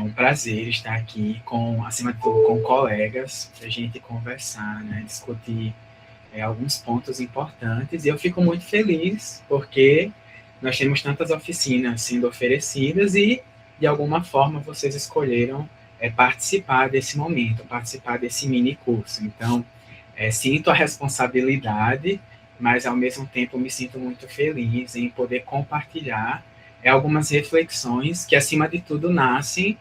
um prazer estar aqui, acima de tudo, com colegas, para a gente conversar, né, discutir alguns pontos importantes. E eu fico muito feliz porque nós temos tantas oficinas sendo oferecidas e, de alguma forma, vocês escolheram participar desse momento, participar desse mini curso. Então, sinto a responsabilidade, mas, ao mesmo tempo, me sinto muito feliz em poder compartilhar algumas reflexões que, acima de tudo, nascem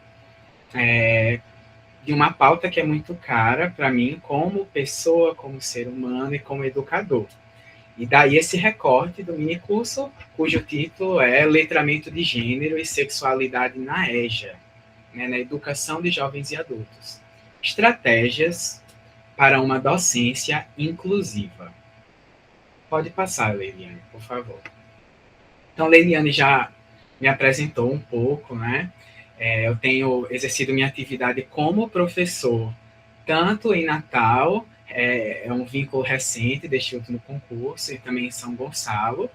de uma pauta que é muito cara para mim como pessoa, como ser humano e como educador. E daí esse recorte do mini curso, cujo título é Letramento de Gênero e Sexualidade na EJA, né, na Educação de Jovens e Adultos. Estratégias para uma docência inclusiva. Pode passar, Leiliane, por favor. Então, Leiliane já me apresentou um pouco, né? Eu tenho exercido minha atividade como professor, tanto em Natal, é um vínculo recente deste último concurso, e também em São Gonçalo.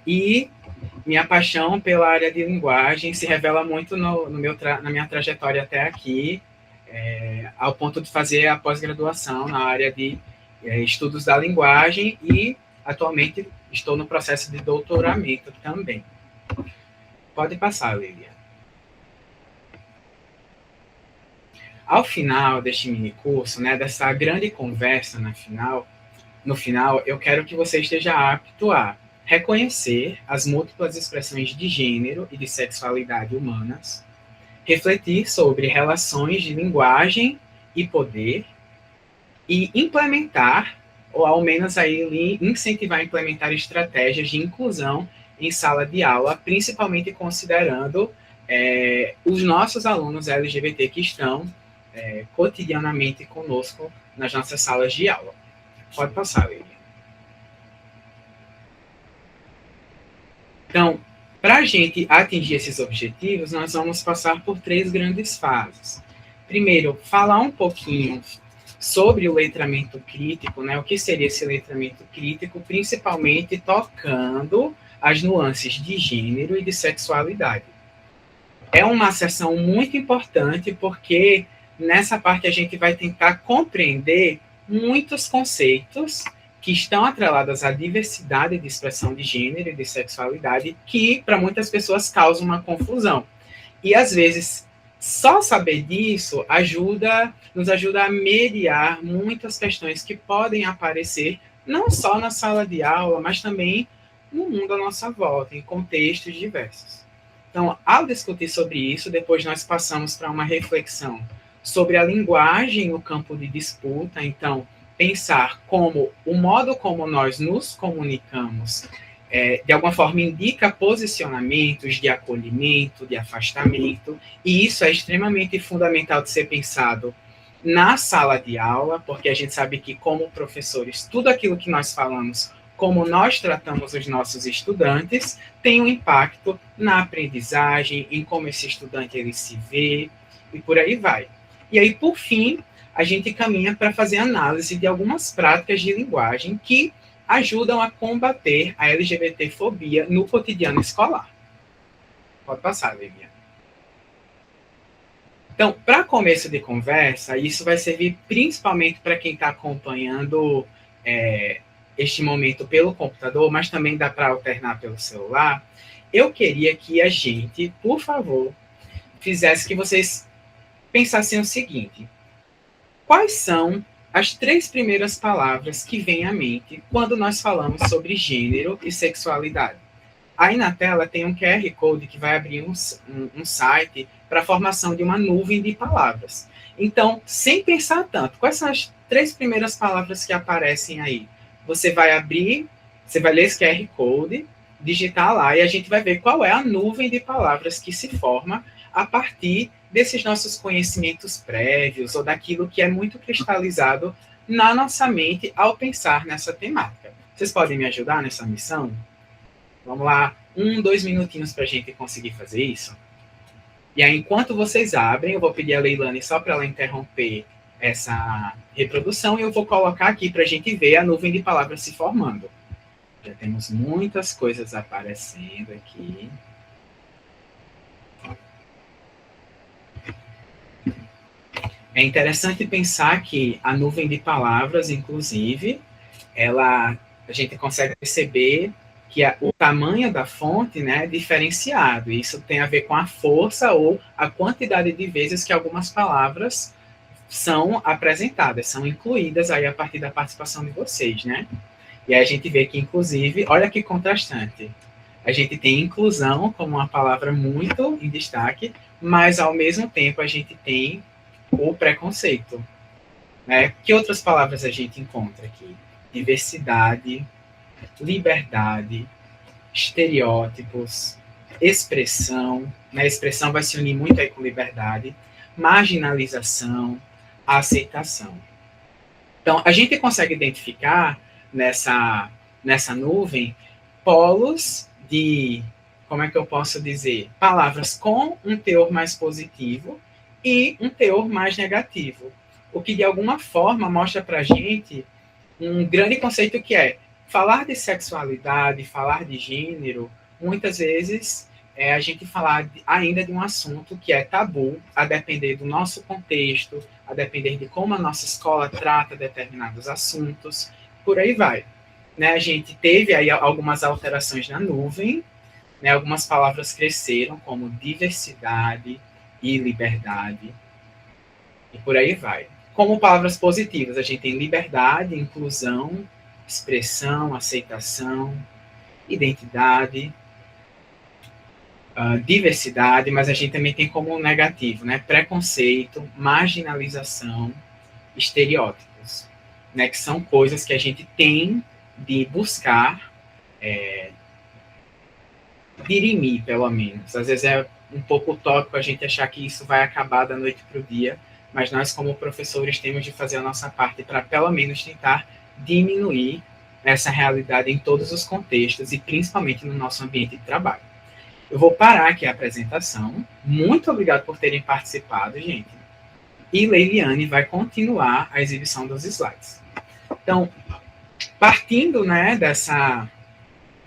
E minha paixão pela área de linguagem se revela muito na minha trajetória até aqui, ao ponto de fazer a pós-graduação na área de estudos da linguagem e, atualmente, estou no processo de doutoramento também. Pode passar, Lilian. Ao final deste mini curso, né, dessa grande conversa no final, eu quero que você esteja apto a reconhecer as múltiplas expressões de gênero e de sexualidade humanas, refletir sobre relações de linguagem e poder, e implementar, ou ao menos aí incentivar a implementar estratégias de inclusão em sala de aula, principalmente considerando os nossos alunos LGBT que estão cotidianamente conosco nas nossas salas de aula. Pode passar, Lilian. Então, para a gente atingir esses objetivos, nós vamos passar por 3 grandes fases. Primeiro, falar um pouquinho sobre o letramento crítico, né? O que seria esse letramento crítico, principalmente tocando as nuances de gênero e de sexualidade. É uma sessão muito importante porque nessa parte a gente vai tentar compreender muitos conceitos que estão atrelados à diversidade de expressão de gênero e de sexualidade que, para muitas pessoas, causam uma confusão. E, às vezes, só saber disso nos ajuda a mediar muitas questões que podem aparecer não só na sala de aula, mas também no mundo à nossa volta, em contextos diversos. Então, ao discutir sobre isso, depois nós passamos para uma reflexão sobre a linguagem no campo de disputa. Então, pensar como o modo como nós nos comunicamos de alguma forma indica posicionamentos de acolhimento, de afastamento, e isso é extremamente fundamental de ser pensado na sala de aula, porque a gente sabe que, como professores, tudo aquilo que nós falamos, como nós tratamos os nossos estudantes, tem um impacto na aprendizagem, em como esse estudante ele se vê, e por aí vai. E aí, por fim, a gente caminha para fazer análise de algumas práticas de linguagem que ajudam a combater a LGBTfobia no cotidiano escolar. Pode passar, Lívia. Então, para começo de conversa, isso vai servir principalmente para quem está acompanhando este momento pelo computador, mas também dá para alternar pelo celular. Eu queria que a gente, por favor, fizesse que vocês pensassem o seguinte: quais são as 3 primeiras palavras que vêm à mente quando nós falamos sobre gênero e sexualidade? Aí na tela tem um QR Code que vai abrir um site para a formação de uma nuvem de palavras. Então, sem pensar tanto, quais são as 3 primeiras palavras que aparecem aí? Você vai abrir, você vai ler esse QR Code, digitar lá e a gente vai ver qual é a nuvem de palavras que se forma a partir desses nossos conhecimentos prévios ou daquilo que é muito cristalizado na nossa mente ao pensar nessa temática. Vocês podem me ajudar nessa missão? Vamos lá, 2 minutinhos para a gente conseguir fazer isso. E aí, enquanto vocês abrem, eu vou pedir a Leilane só para ela interromper essa reprodução e eu vou colocar aqui para a gente ver a nuvem de palavras se formando. Já temos muitas coisas aparecendo aqui. É interessante pensar que a nuvem de palavras, inclusive, a gente consegue perceber que o tamanho da fonte, né, é diferenciado. Isso tem a ver com a força ou a quantidade de vezes que algumas palavras são apresentadas, são incluídas aí a partir da participação de vocês, né? E aí a gente vê que, inclusive, olha que contrastante. A gente tem inclusão como uma palavra muito em destaque, mas ao mesmo tempo a gente tem o preconceito, né? Que outras palavras a gente encontra aqui? Diversidade, liberdade, estereótipos, expressão, né? Expressão vai se unir muito aí com liberdade, marginalização, aceitação. Então, a gente consegue identificar nessa nuvem polos de, como é que eu posso dizer, palavras com um teor mais positivo e um teor mais negativo. O que, de alguma forma, mostra para a gente um grande conceito que é falar de sexualidade, falar de gênero, muitas vezes a gente falar ainda de um assunto que é tabu, a depender do nosso contexto, a depender de como a nossa escola trata determinados assuntos, por aí vai. Né, a gente teve aí algumas alterações na nuvem, né, algumas palavras cresceram, como diversidade e liberdade, e por aí vai. Como palavras positivas, a gente tem liberdade, inclusão, expressão, aceitação, identidade, diversidade, mas a gente também tem como negativo, né? Preconceito, marginalização, estereótipos, né? Que são coisas que a gente tem de buscar dirimir, pelo menos. Às vezes é um pouco utópico a gente achar que isso vai acabar da noite para o dia, mas nós, como professores, temos de fazer a nossa parte para, pelo menos, tentar diminuir essa realidade em todos os contextos e principalmente no nosso ambiente de trabalho. Eu vou parar aqui a apresentação. Muito obrigado por terem participado, gente. E Leiliane vai continuar a exibição dos slides. Então, partindo, né,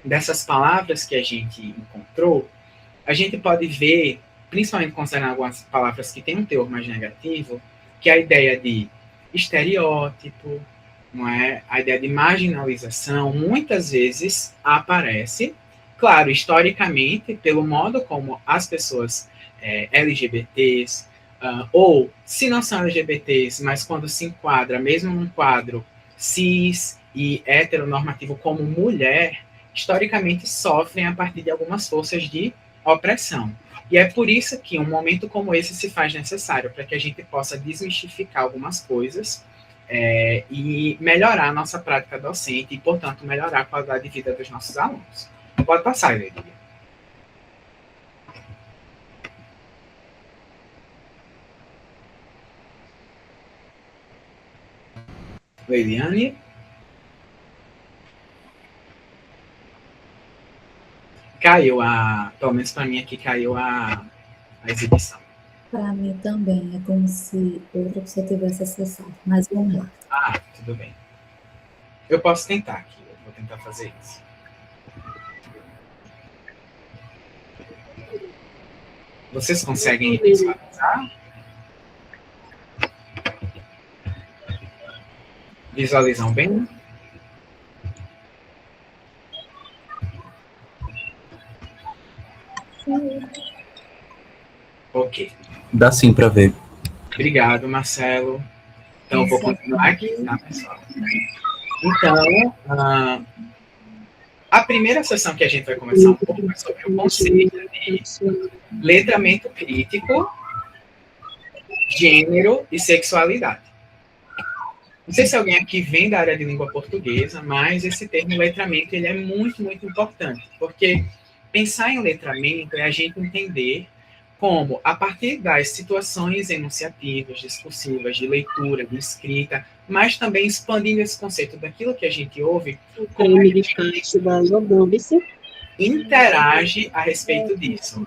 dessas palavras que a gente encontrou, a gente pode ver, principalmente considerando algumas palavras que têm um teor mais negativo, que a ideia de estereótipo, não é? A ideia de marginalização, muitas vezes aparece, claro, historicamente, pelo modo como as pessoas LGBTs, ou se não são LGBTs, mas quando se enquadra, mesmo num quadro cis e heteronormativo como mulher, historicamente sofrem a partir de algumas forças de opressão. E é por isso que um momento como esse se faz necessário, para que a gente possa desmistificar algumas coisas e melhorar a nossa prática docente e, portanto, melhorar a qualidade de vida dos nossos alunos. Pode passar, Leiliane. Leiliane? Caiu pelo menos para mim aqui, caiu a exibição. Para mim também, é como se outra pessoa tivesse acessado, mas vamos lá. Ah, tudo bem. Eu posso tentar aqui, eu vou tentar fazer isso. Vocês conseguem visualizar? Visualizam bem? Ok. Dá sim para ver. Obrigado, Marcelo. Então, eu vou continuar aqui, tá, pessoal? Então, a primeira sessão que a gente vai conversar um pouco é sobre o conceito de letramento crítico, gênero e sexualidade. Não sei se alguém aqui vem da área de língua portuguesa, mas esse termo letramento ele é muito, muito importante, porque pensar em letramento é a gente entender como, a partir das situações enunciativas, discursivas, de leitura, de escrita, mas também expandindo esse conceito daquilo que a gente ouve, como a gente interage a respeito disso.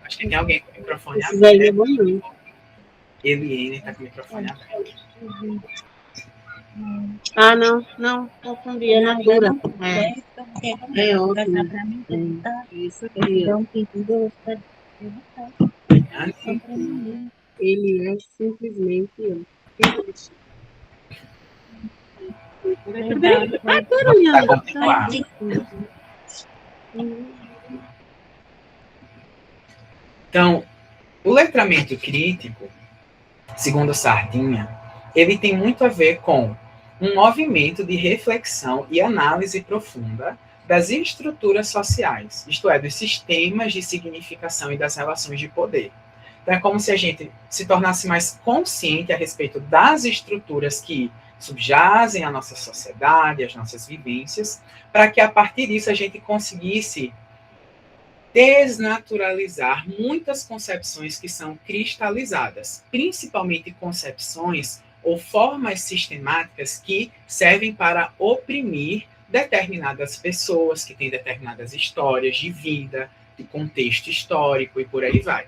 Acho que tem alguém com o microfone aberto. Eliane está com o microfone aberto. Ah, não, confundi, é Natura. É ótimo. Isso aqui. Então, Eliane? ele é simplesmente Então, o letramento crítico, segundo Sardinha, ele tem muito a ver com um movimento de reflexão e análise profunda das estruturas sociais, isto é, dos sistemas de significação e das relações de poder. Então, é como se a gente se tornasse mais consciente a respeito das estruturas que subjazem a nossa sociedade, as nossas vivências, para que a partir disso a gente conseguisse desnaturalizar muitas concepções que são cristalizadas, principalmente concepções ou formas sistemáticas que servem para oprimir determinadas pessoas que têm determinadas histórias de vida, de contexto histórico e por aí vai.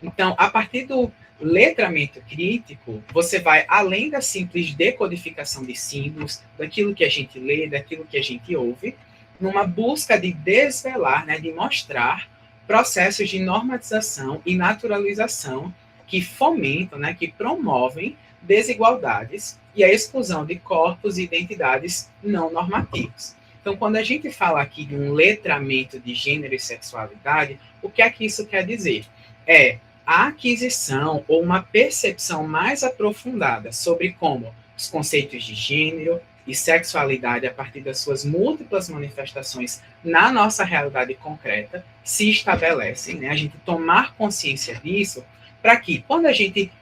Então, a partir do letramento crítico, você vai além da simples decodificação de símbolos, daquilo que a gente lê, daquilo que a gente ouve, numa busca de desvelar, né, de mostrar processos de normatização e naturalização que fomentam, né, que promovem desigualdades e a exclusão de corpos e identidades não normativos. Então, quando a gente fala aqui de um letramento de gênero e sexualidade, o que é que isso quer dizer? É a aquisição ou uma percepção mais aprofundada sobre como os conceitos de gênero e sexualidade, a partir das suas múltiplas manifestações na nossa realidade concreta, se estabelecem, né? A gente tomar consciência disso, para que, quando a gente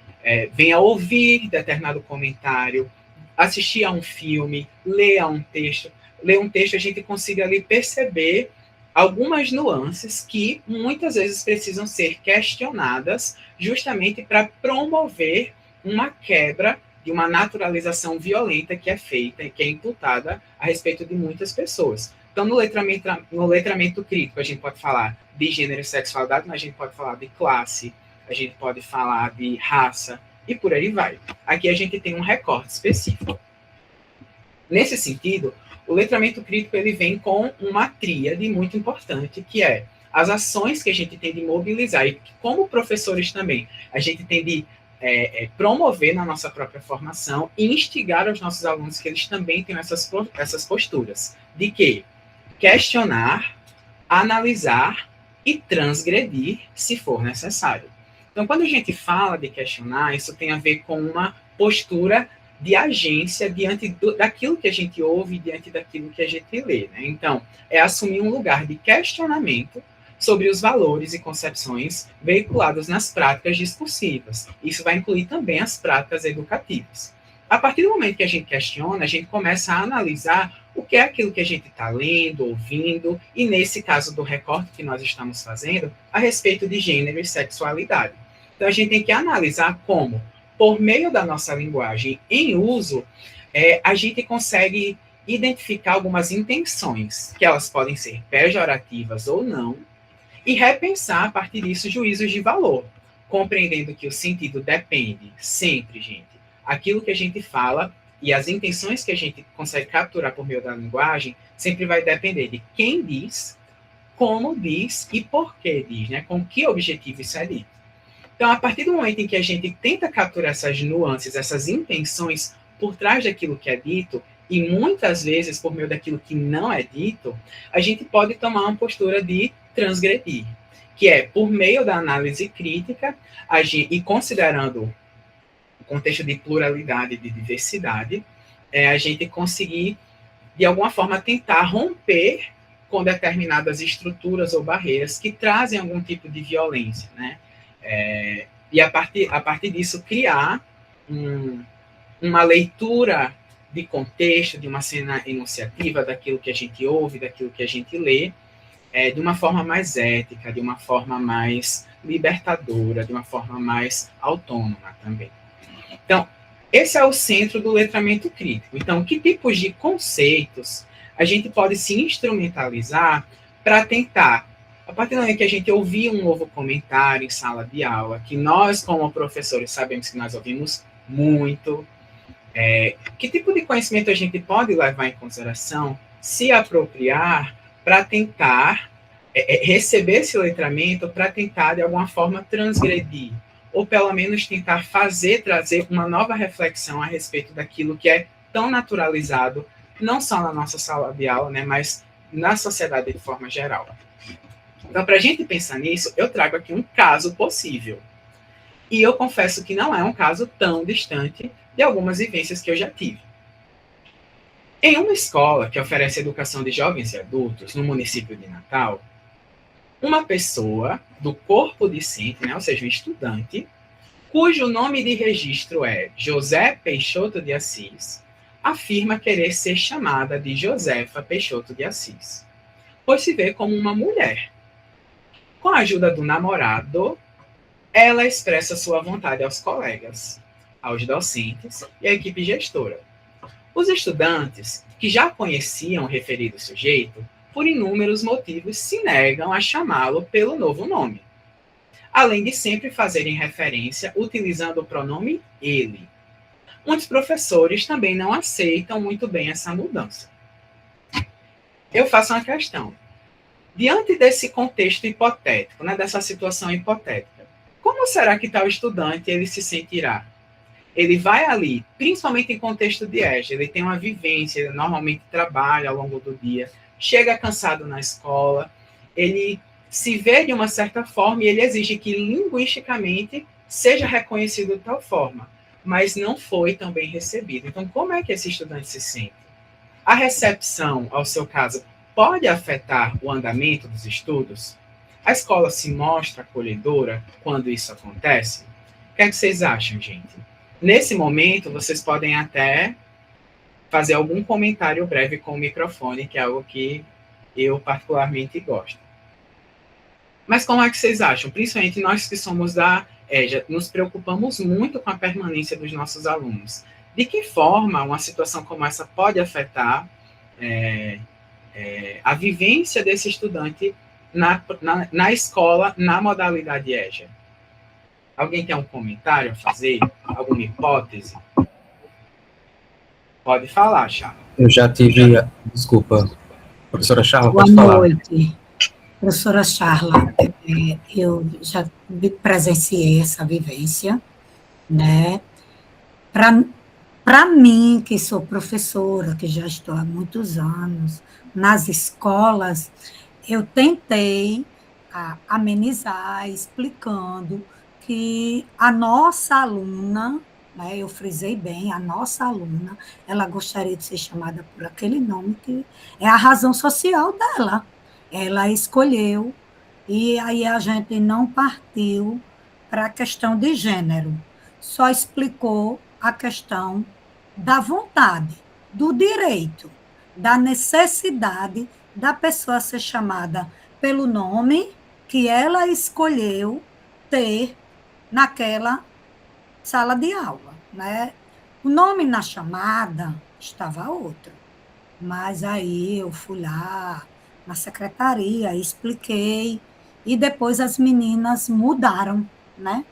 venha ouvir determinado comentário, assistir a um filme, ler um texto, a gente consiga ali perceber algumas nuances que muitas vezes precisam ser questionadas justamente para promover uma quebra de uma naturalização violenta que é feita, que é imputada a respeito de muitas pessoas. Então, no letramento crítico, a gente pode falar de gênero e sexualidade, mas a gente pode falar de classe, a gente pode falar de raça, e por aí vai. Aqui a gente tem um recorte específico. Nesse sentido, o letramento crítico ele vem com uma tríade muito importante, que é as ações que a gente tem de mobilizar, e que, como professores também, a gente tem de promover na nossa própria formação e instigar os nossos alunos que eles também tenham essas posturas. De que? Questionar, analisar e transgredir, se for necessário. Então, quando a gente fala de questionar, isso tem a ver com uma postura de agência diante daquilo que a gente ouve, diante daquilo que a gente lê, né? Então, é assumir um lugar de questionamento sobre os valores e concepções veiculados nas práticas discursivas. Isso vai incluir também as práticas educativas. A partir do momento que a gente questiona, a gente começa a analisar o que é aquilo que a gente está lendo, ouvindo, e nesse caso do recorte que nós estamos fazendo, a respeito de gênero e sexualidade. Então, a gente tem que analisar como, por meio da nossa linguagem em uso, a gente consegue identificar algumas intenções, que elas podem ser pejorativas ou não, e repensar, a partir disso, juízos de valor, compreendendo que o sentido depende sempre, gente, aquilo que a gente fala e as intenções que a gente consegue capturar por meio da linguagem sempre vai depender de quem diz, como diz e por que diz, né? Com que objetivo isso é dito. Então, a partir do momento em que a gente tenta capturar essas nuances, essas intenções por trás daquilo que é dito, e muitas vezes por meio daquilo que não é dito, a gente pode tomar uma postura de transgredir, que é, por meio da análise crítica, e considerando o contexto de pluralidade e de diversidade, a gente conseguir, de alguma forma, tentar romper com determinadas estruturas ou barreiras que trazem algum tipo de violência, né? E a partir disso criar uma leitura de contexto, de uma cena enunciativa daquilo que a gente ouve, daquilo que a gente lê, de uma forma mais ética, de uma forma mais libertadora, de uma forma mais autônoma também. Então, esse é o centro do letramento crítico. Então, que tipos de conceitos a gente pode se instrumentalizar para tentar, a partir do momento que a gente ouvir um novo comentário em sala de aula, que nós, como professores, sabemos que nós ouvimos muito, que tipo de conhecimento a gente pode levar em consideração, se apropriar para tentar receber esse letramento, para tentar, de alguma forma, transgredir ou pelo menos tentar trazer uma nova reflexão a respeito daquilo que é tão naturalizado, não só na nossa sala de aula, né, mas na sociedade de forma geral. Então, para a gente pensar nisso, eu trago aqui um caso possível. E eu confesso que não é um caso tão distante de algumas vivências que eu já tive. Em uma escola que oferece educação de jovens e adultos no município de Natal, uma pessoa do corpo discente, né, ou seja, um estudante, cujo nome de registro é José Peixoto de Assis, afirma querer ser chamada de Josefa Peixoto de Assis, pois se vê como uma mulher. Com a ajuda do namorado, ela expressa sua vontade aos colegas, aos docentes e à equipe gestora. Os estudantes, que já conheciam o referido sujeito, por inúmeros motivos se negam a chamá-lo pelo novo nome, além de sempre fazerem referência utilizando o pronome ele. Muitos professores também não aceitam muito bem essa mudança. Eu faço uma questão. Diante desse contexto hipotético, né, dessa situação hipotética, como será que tal estudante ele se sentirá? Ele vai ali, principalmente em contexto de EJA, ele tem uma vivência, ele normalmente trabalha ao longo do dia, chega cansado na escola, ele se vê de uma certa forma e ele exige que linguisticamente seja reconhecido de tal forma, mas não foi tão bem recebido. Então, como é que esse estudante se sente? A recepção, ao seu caso, pode afetar o andamento dos estudos? A escola se mostra acolhedora quando isso acontece? O que é que vocês acham, gente? Nesse momento, vocês podem até fazer algum comentário breve com o microfone, que é algo que eu particularmente gosto. Mas como é que vocês acham? Principalmente nós que somos da EJA, nos preocupamos muito com a permanência dos nossos alunos. De que forma uma situação como essa pode afetar a vivência desse estudante na escola, na modalidade EJA? Alguém tem um comentário a fazer? Alguma hipótese? Pode falar, Charla. Eu já tive... Desculpa. Professora Charla, Boa pode falar. Boa noite. Professora Charla, eu já presenciei essa vivência, né? Para mim, que sou professora, que já estou há muitos anos nas escolas, eu tentei amenizar, explicando que a nossa aluna, né, eu frisei bem, a nossa aluna, ela gostaria de ser chamada por aquele nome que é a razão social dela. Ela escolheu, e aí a gente não partiu para a questão de gênero, só explicou a questão da vontade, do direito, da necessidade da pessoa ser chamada pelo nome que ela escolheu ter naquela sala de aula, né? O nome na chamada estava outro, mas aí eu fui lá na secretaria, expliquei, e depois as meninas mudaram, né?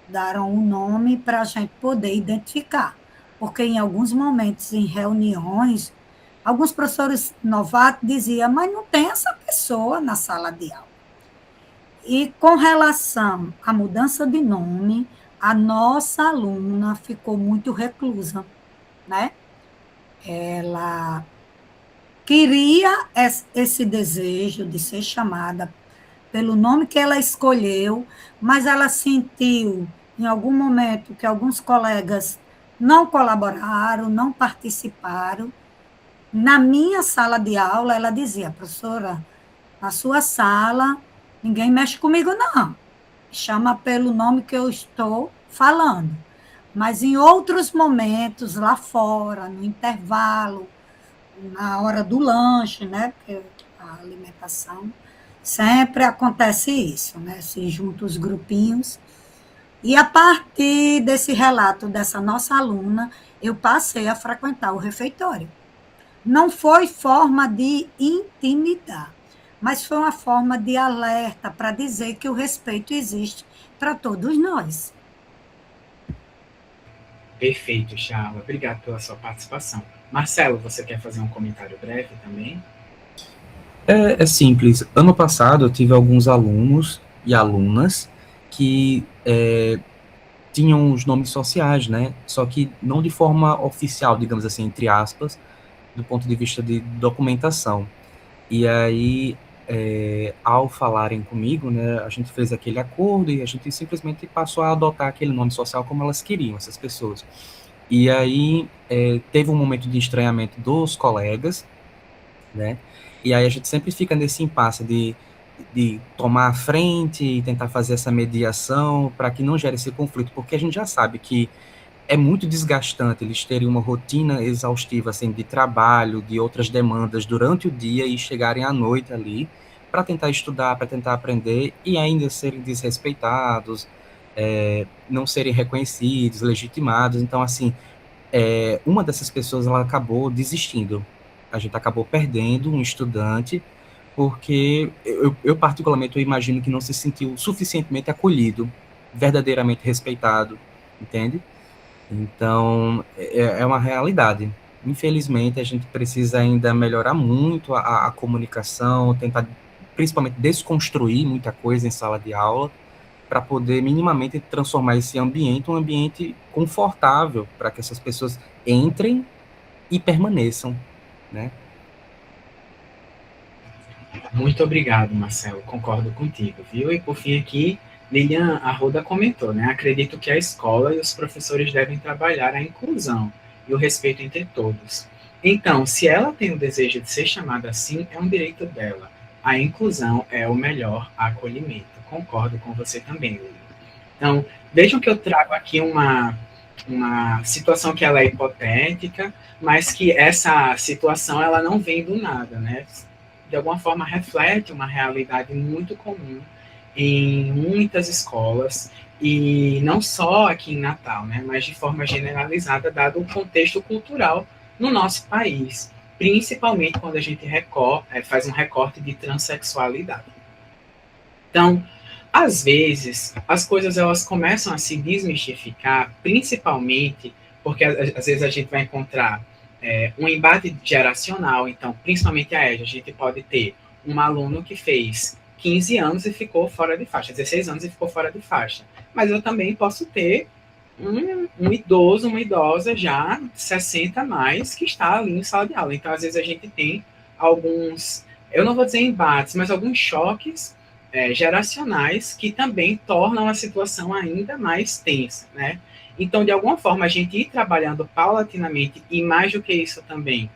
Daram o nome para a gente poder identificar, porque em alguns momentos, em reuniões, alguns professores novatos diziam, mas não tem essa pessoa na sala de aula. E com relação à mudança de nome, a nossa aluna ficou muito reclusa, né? Ela queria esse desejo de ser chamada pelo nome que ela escolheu, mas ela sentiu, em algum momento, que alguns colegas não colaboraram, não participaram. Na minha sala de aula, ela dizia, professora, na sua sala, ninguém mexe comigo, não. Chama pelo nome que eu estou falando. Mas em outros momentos, lá fora, no intervalo, na hora do lanche, né? Porque a alimentação, sempre acontece isso, né? Se juntam os grupinhos. E a partir desse relato dessa nossa aluna, eu passei a frequentar o refeitório. Não foi forma de intimidar, mas foi uma forma de alerta para dizer que o respeito existe para todos nós. Perfeito, Charla. Obrigado pela sua participação. Marcelo, você quer fazer um comentário breve também? É simples. Ano passado eu tive alguns alunos e alunas que tinham os nomes sociais, né? Só que não de forma oficial, digamos assim, entre aspas, do ponto de vista de documentação. E aí, ao falarem comigo, né, a gente fez aquele acordo e a gente simplesmente passou a adotar aquele nome social como elas queriam, essas pessoas. E aí, teve um momento de estranhamento dos colegas, né? E aí a gente sempre fica nesse impasse de tomar a frente e tentar fazer essa mediação para que não gere esse conflito, porque a gente já sabe que é muito desgastante eles terem uma rotina exaustiva, assim, de trabalho, de outras demandas durante o dia e chegarem à noite ali para tentar estudar, para tentar aprender e ainda serem desrespeitados, não serem reconhecidos, legitimados. Então, assim, uma dessas pessoas ela acabou desistindo. A gente acabou perdendo um estudante porque eu particularmente eu imagino que não se sentiu suficientemente acolhido, verdadeiramente respeitado, entende? Então, é uma realidade. Infelizmente, a gente precisa ainda melhorar muito a comunicação, tentar principalmente desconstruir muita coisa em sala de aula, para poder minimamente transformar esse ambiente um ambiente confortável, para que essas pessoas entrem e permaneçam, né? Muito obrigado, Marcelo. Concordo contigo, viu? E por fim aqui, Lilian Arruda comentou, né? Acredito que a escola e os professores devem trabalhar a inclusão e o respeito entre todos. Então, se ela tem o desejo de ser chamada assim, é um direito dela. A inclusão é o melhor acolhimento. Concordo com você também, Lilian. Então, vejam que eu trago aqui uma situação que ela é hipotética, mas que essa situação ela não vem do nada, né? De alguma forma reflete uma realidade muito comum em muitas escolas, e não só aqui em Natal, né, mas de forma generalizada, dado o contexto cultural no nosso país, principalmente quando a gente faz um recorte de transexualidade. Então, às vezes, as coisas elas começam a se desmistificar, principalmente porque às vezes a gente vai encontrar um embate geracional. Então, principalmente a EJA, a gente pode ter um aluno que fez 15 anos e ficou fora de faixa, 16 anos e ficou fora de faixa. Mas eu também posso ter um idoso, uma idosa já 60 a mais que está ali em sala de aula. Então, às vezes a gente tem alguns, eu não vou dizer embates, mas alguns choques geracionais que também tornam a situação ainda mais tensa, né? Então, de alguma forma, a gente ir trabalhando paulatinamente e mais do que isso também,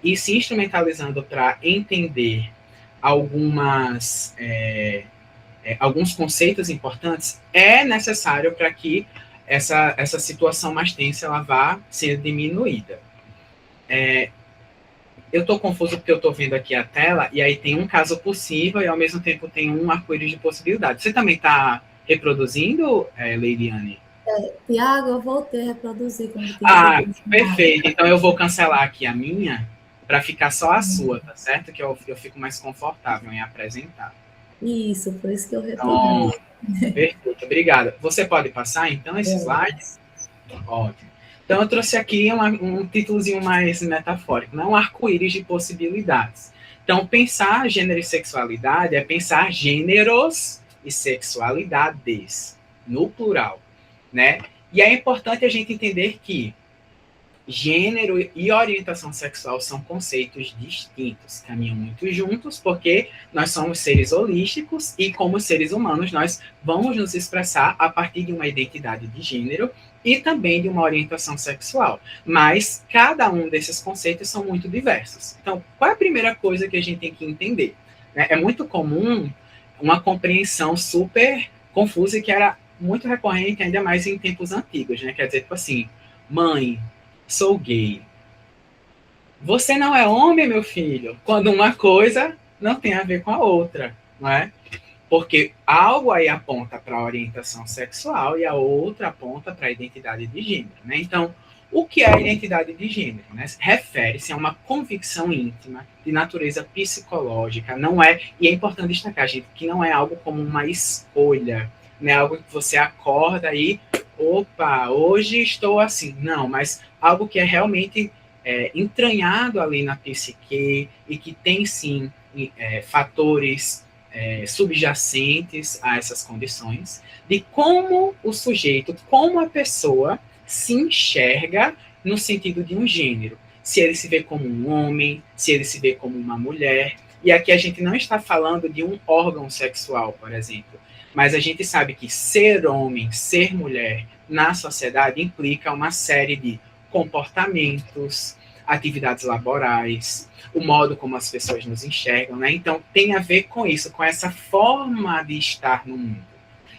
e se instrumentalizando para entender alguns conceitos importantes, é necessário para que essa situação mais tensa ela vá sendo diminuída. Eu estou confuso porque eu estou vendo aqui a tela, e aí tem um caso possível e ao mesmo tempo tem um arco-íris de possibilidades. Você também está reproduzindo, Leiliane? Tiago, eu voltei a reproduzir quando tem Perfeito. Então eu vou cancelar aqui a minha para ficar só a sua, tá certo? Que eu fico mais confortável em apresentar. Isso, por isso que eu retornei. Perfeito, obrigada. Você pode passar, então, esses slides? Ótimo. Então, eu trouxe aqui um títulozinho mais metafórico, né? Um arco-íris de possibilidades. Então, pensar gênero e sexualidade é pensar gêneros e sexualidades, no plural, né? E é importante a gente entender que gênero e orientação sexual são conceitos distintos, caminham muito juntos, porque nós somos seres holísticos e, como seres humanos, nós vamos nos expressar a partir de uma identidade de gênero e também de uma orientação sexual. Mas cada um desses conceitos são muito diversos. Então, qual é a primeira coisa que a gente tem que entender? É muito comum uma compreensão super confusa que era muito recorrente, ainda mais em tempos antigos, né? Quer dizer, tipo assim, mãe, sou gay. Você não é homem, meu filho, quando uma coisa não tem a ver com a outra, não é? Porque algo aí aponta para a orientação sexual e a outra aponta para a identidade de gênero, né? Então, o que é a identidade de gênero? Né? Refere-se a uma convicção íntima de natureza psicológica, não é, e é importante destacar, gente, que não é algo como uma escolha, não é algo que você acorda e, opa, hoje estou assim. Não, mas algo que é realmente entranhado ali na psique e que tem, sim, fatores subjacentes a essas condições, de como o sujeito, como a pessoa se enxerga no sentido de um gênero. Se ele se vê como um homem, se ele se vê como uma mulher. E aqui a gente não está falando de um órgão sexual, por exemplo, mas a gente sabe que ser homem, ser mulher na sociedade implica uma série de comportamentos, atividades laborais, o modo como as pessoas nos enxergam, né? Então, tem a ver com isso, com essa forma de estar no mundo.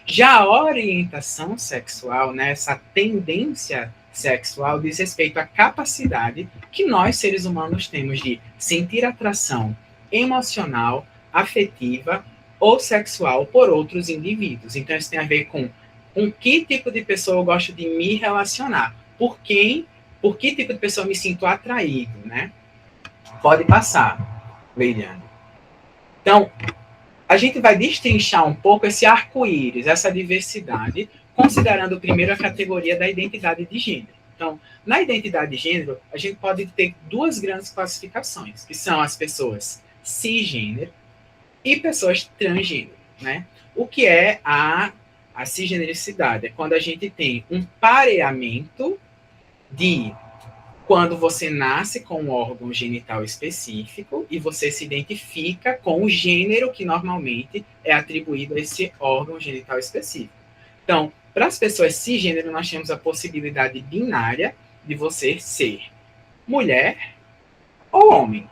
Já a orientação sexual, né, essa tendência sexual, diz respeito à capacidade que nós, seres humanos, temos de sentir atração emocional, afetiva ou sexual por outros indivíduos. Então, isso tem a ver com que tipo de pessoa eu gosto de me relacionar, por que tipo de pessoa eu me sinto atraído, né? Pode passar, Leiliane. Então, a gente vai destrinchar um pouco esse arco-íris, essa diversidade, considerando primeiro a categoria da identidade de gênero. Então, na identidade de gênero, a gente pode ter duas grandes classificações, que são as pessoas cisgênero e pessoas transgênero, né? O que é a cisgenericidade? É quando a gente tem um pareamento de quando você nasce com um órgão genital específico e você se identifica com o gênero que normalmente é atribuído a esse órgão genital específico. Então, para as pessoas cisgênero, nós temos a possibilidade binária de você ser mulher ou homem.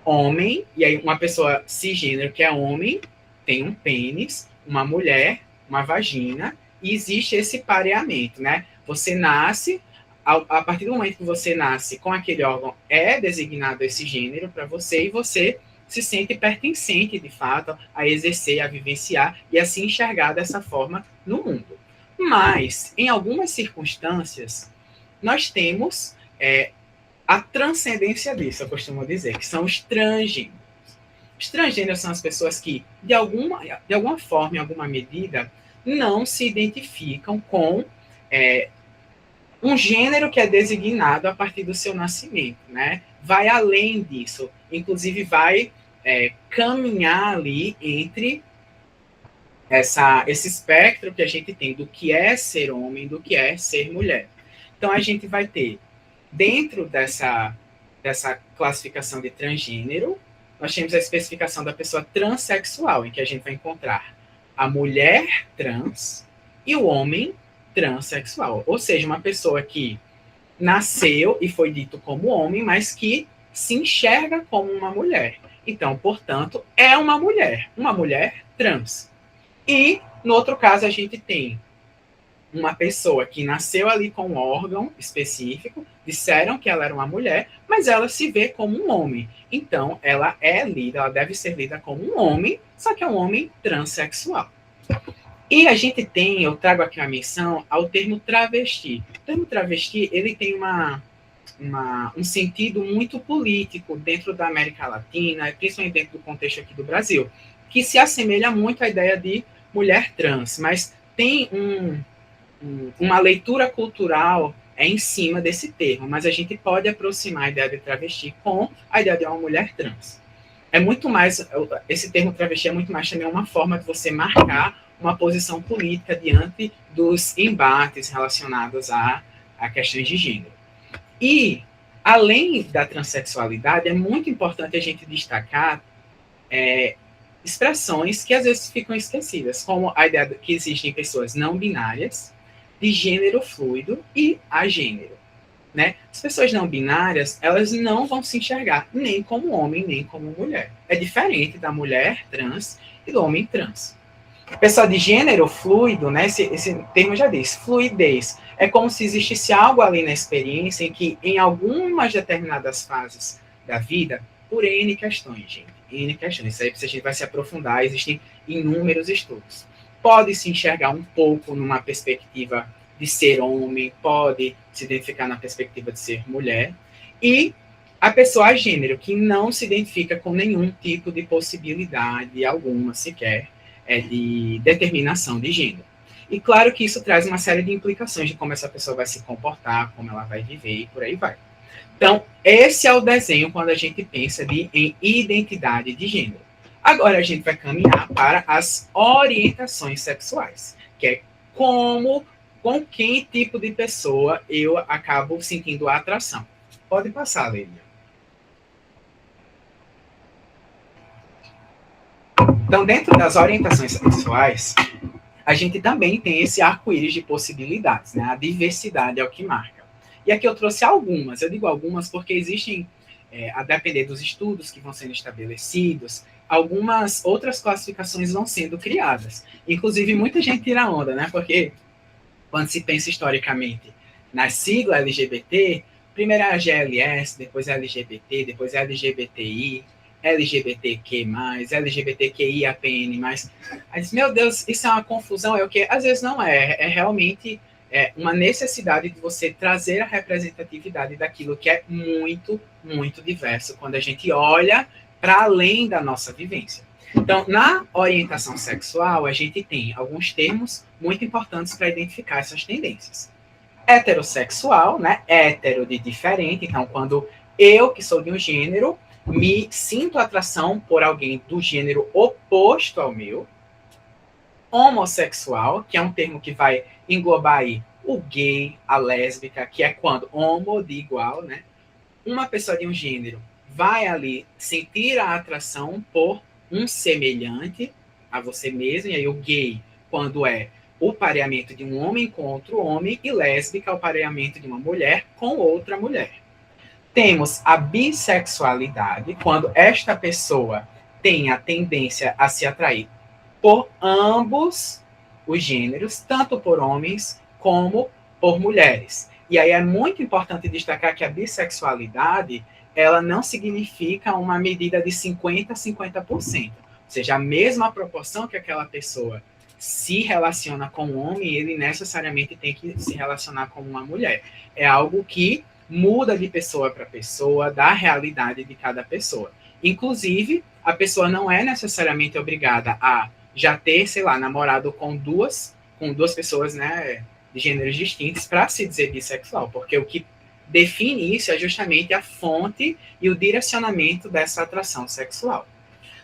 Homem, e aí uma pessoa cisgênero que é homem tem um pênis, uma mulher, uma vagina, e existe esse pareamento, né? Você nasce, a partir do momento que você nasce com aquele órgão, é designado esse gênero para você, e você se sente pertencente, de fato, a exercer, a vivenciar e a se enxergar dessa forma no mundo. Mas, em algumas circunstâncias, nós temos a transcendência disso, eu costumo dizer, que são os transgêneros. Os transgêneros são as pessoas que, de alguma forma, em alguma medida, não se identificam com um gênero que é designado a partir do seu nascimento, né? Vai além disso, inclusive vai caminhar ali entre esse espectro que a gente tem do que é ser homem, do que é ser mulher. Então, a gente vai ter, dentro dessa classificação de transgênero, nós temos a especificação da pessoa transexual, em que a gente vai encontrar a mulher trans e o homem transexual. Ou seja, uma pessoa que nasceu e foi dito como homem, mas que se enxerga como uma mulher. Então, portanto, é uma mulher trans. E, no outro caso, a gente tem uma pessoa que nasceu ali com um órgão específico, disseram que ela era uma mulher, mas ela se vê como um homem. Então, ela deve ser lida como um homem, só que é um homem transexual. E a gente tem, eu trago aqui uma menção ao termo travesti. O termo travesti, ele tem um sentido muito político dentro da América Latina, principalmente dentro do contexto aqui do Brasil, que se assemelha muito à ideia de mulher trans, mas tem uma leitura cultural em cima desse termo, mas a gente pode aproximar a ideia de travesti com a ideia de uma mulher trans. É muito mais, esse termo travesti é muito mais também uma forma de você marcar uma posição política diante dos embates relacionados a questões de gênero. E, além da transexualidade, é muito importante a gente destacar expressões que às vezes ficam esquecidas, como a ideia de que existem pessoas não binárias, de gênero fluido e agênero. Né? As pessoas não binárias, elas não vão se enxergar nem como homem, nem como mulher. É diferente da mulher trans e do homem trans. Pessoa de gênero fluido, né? Esse termo já diz, fluidez. É como se existisse algo ali na experiência em que, em algumas determinadas fases da vida, por N questões, gente, N questões. Isso aí a gente vai se aprofundar, existem inúmeros estudos. Pode se enxergar um pouco numa perspectiva de ser homem, pode se identificar na perspectiva de ser mulher, e a pessoa a gênero, que não se identifica com nenhum tipo de possibilidade alguma sequer de determinação de gênero. E claro que isso traz uma série de implicações de como essa pessoa vai se comportar, como ela vai viver e por aí vai. Então, esse é o desenho quando a gente pensa em identidade de gênero. Agora a gente vai caminhar para as orientações sexuais, que é com que tipo de pessoa eu acabo sentindo a atração. Pode passar, Leila. Então, dentro das orientações sexuais, a gente também tem esse arco-íris de possibilidades, né? A diversidade é o que marca. E aqui eu trouxe algumas, eu digo algumas porque existem, a depender dos estudos que vão sendo estabelecidos, algumas outras classificações vão sendo criadas. Inclusive, muita gente tira onda, né? Porque quando se pensa historicamente na sigla LGBT, primeiro é a GLS, depois é LGBT, depois é LGBTI, LGBTQ+, LGBTQIAPN+. Aí diz, meu Deus, isso é uma confusão, é o quê? Às vezes não é, é realmente uma necessidade de você trazer a representatividade daquilo que é muito, muito diverso, quando a gente olha para além da nossa vivência. Então, na orientação sexual, a gente tem alguns termos muito importantes para identificar essas tendências. Heterossexual, né? Hétero de diferente. Então, quando eu, que sou de um gênero, me sinto atração por alguém do gênero oposto ao meu. Homossexual, que é um termo que vai englobar aí o gay, a lésbica, que é quando homo de igual, né? Uma pessoa de um gênero vai ali sentir a atração por um semelhante a você mesmo, e aí o gay, quando é o pareamento de um homem com outro homem, e lésbica, o pareamento de uma mulher com outra mulher. Temos a bissexualidade, quando esta pessoa tem a tendência a se atrair por ambos os gêneros, tanto por homens como por mulheres. E aí é muito importante destacar que a bissexualidade, ela não significa uma medida de 50% a 50%. Ou seja, a mesma proporção que aquela pessoa se relaciona com um homem, ele necessariamente tem que se relacionar com uma mulher. É algo que muda de pessoa para pessoa, da realidade de cada pessoa. Inclusive, a pessoa não é necessariamente obrigada a já ter, sei lá, namorado com duas pessoas, né, de gêneros distintos para se dizer bissexual, porque o que define isso é justamente a fonte e o direcionamento dessa atração sexual.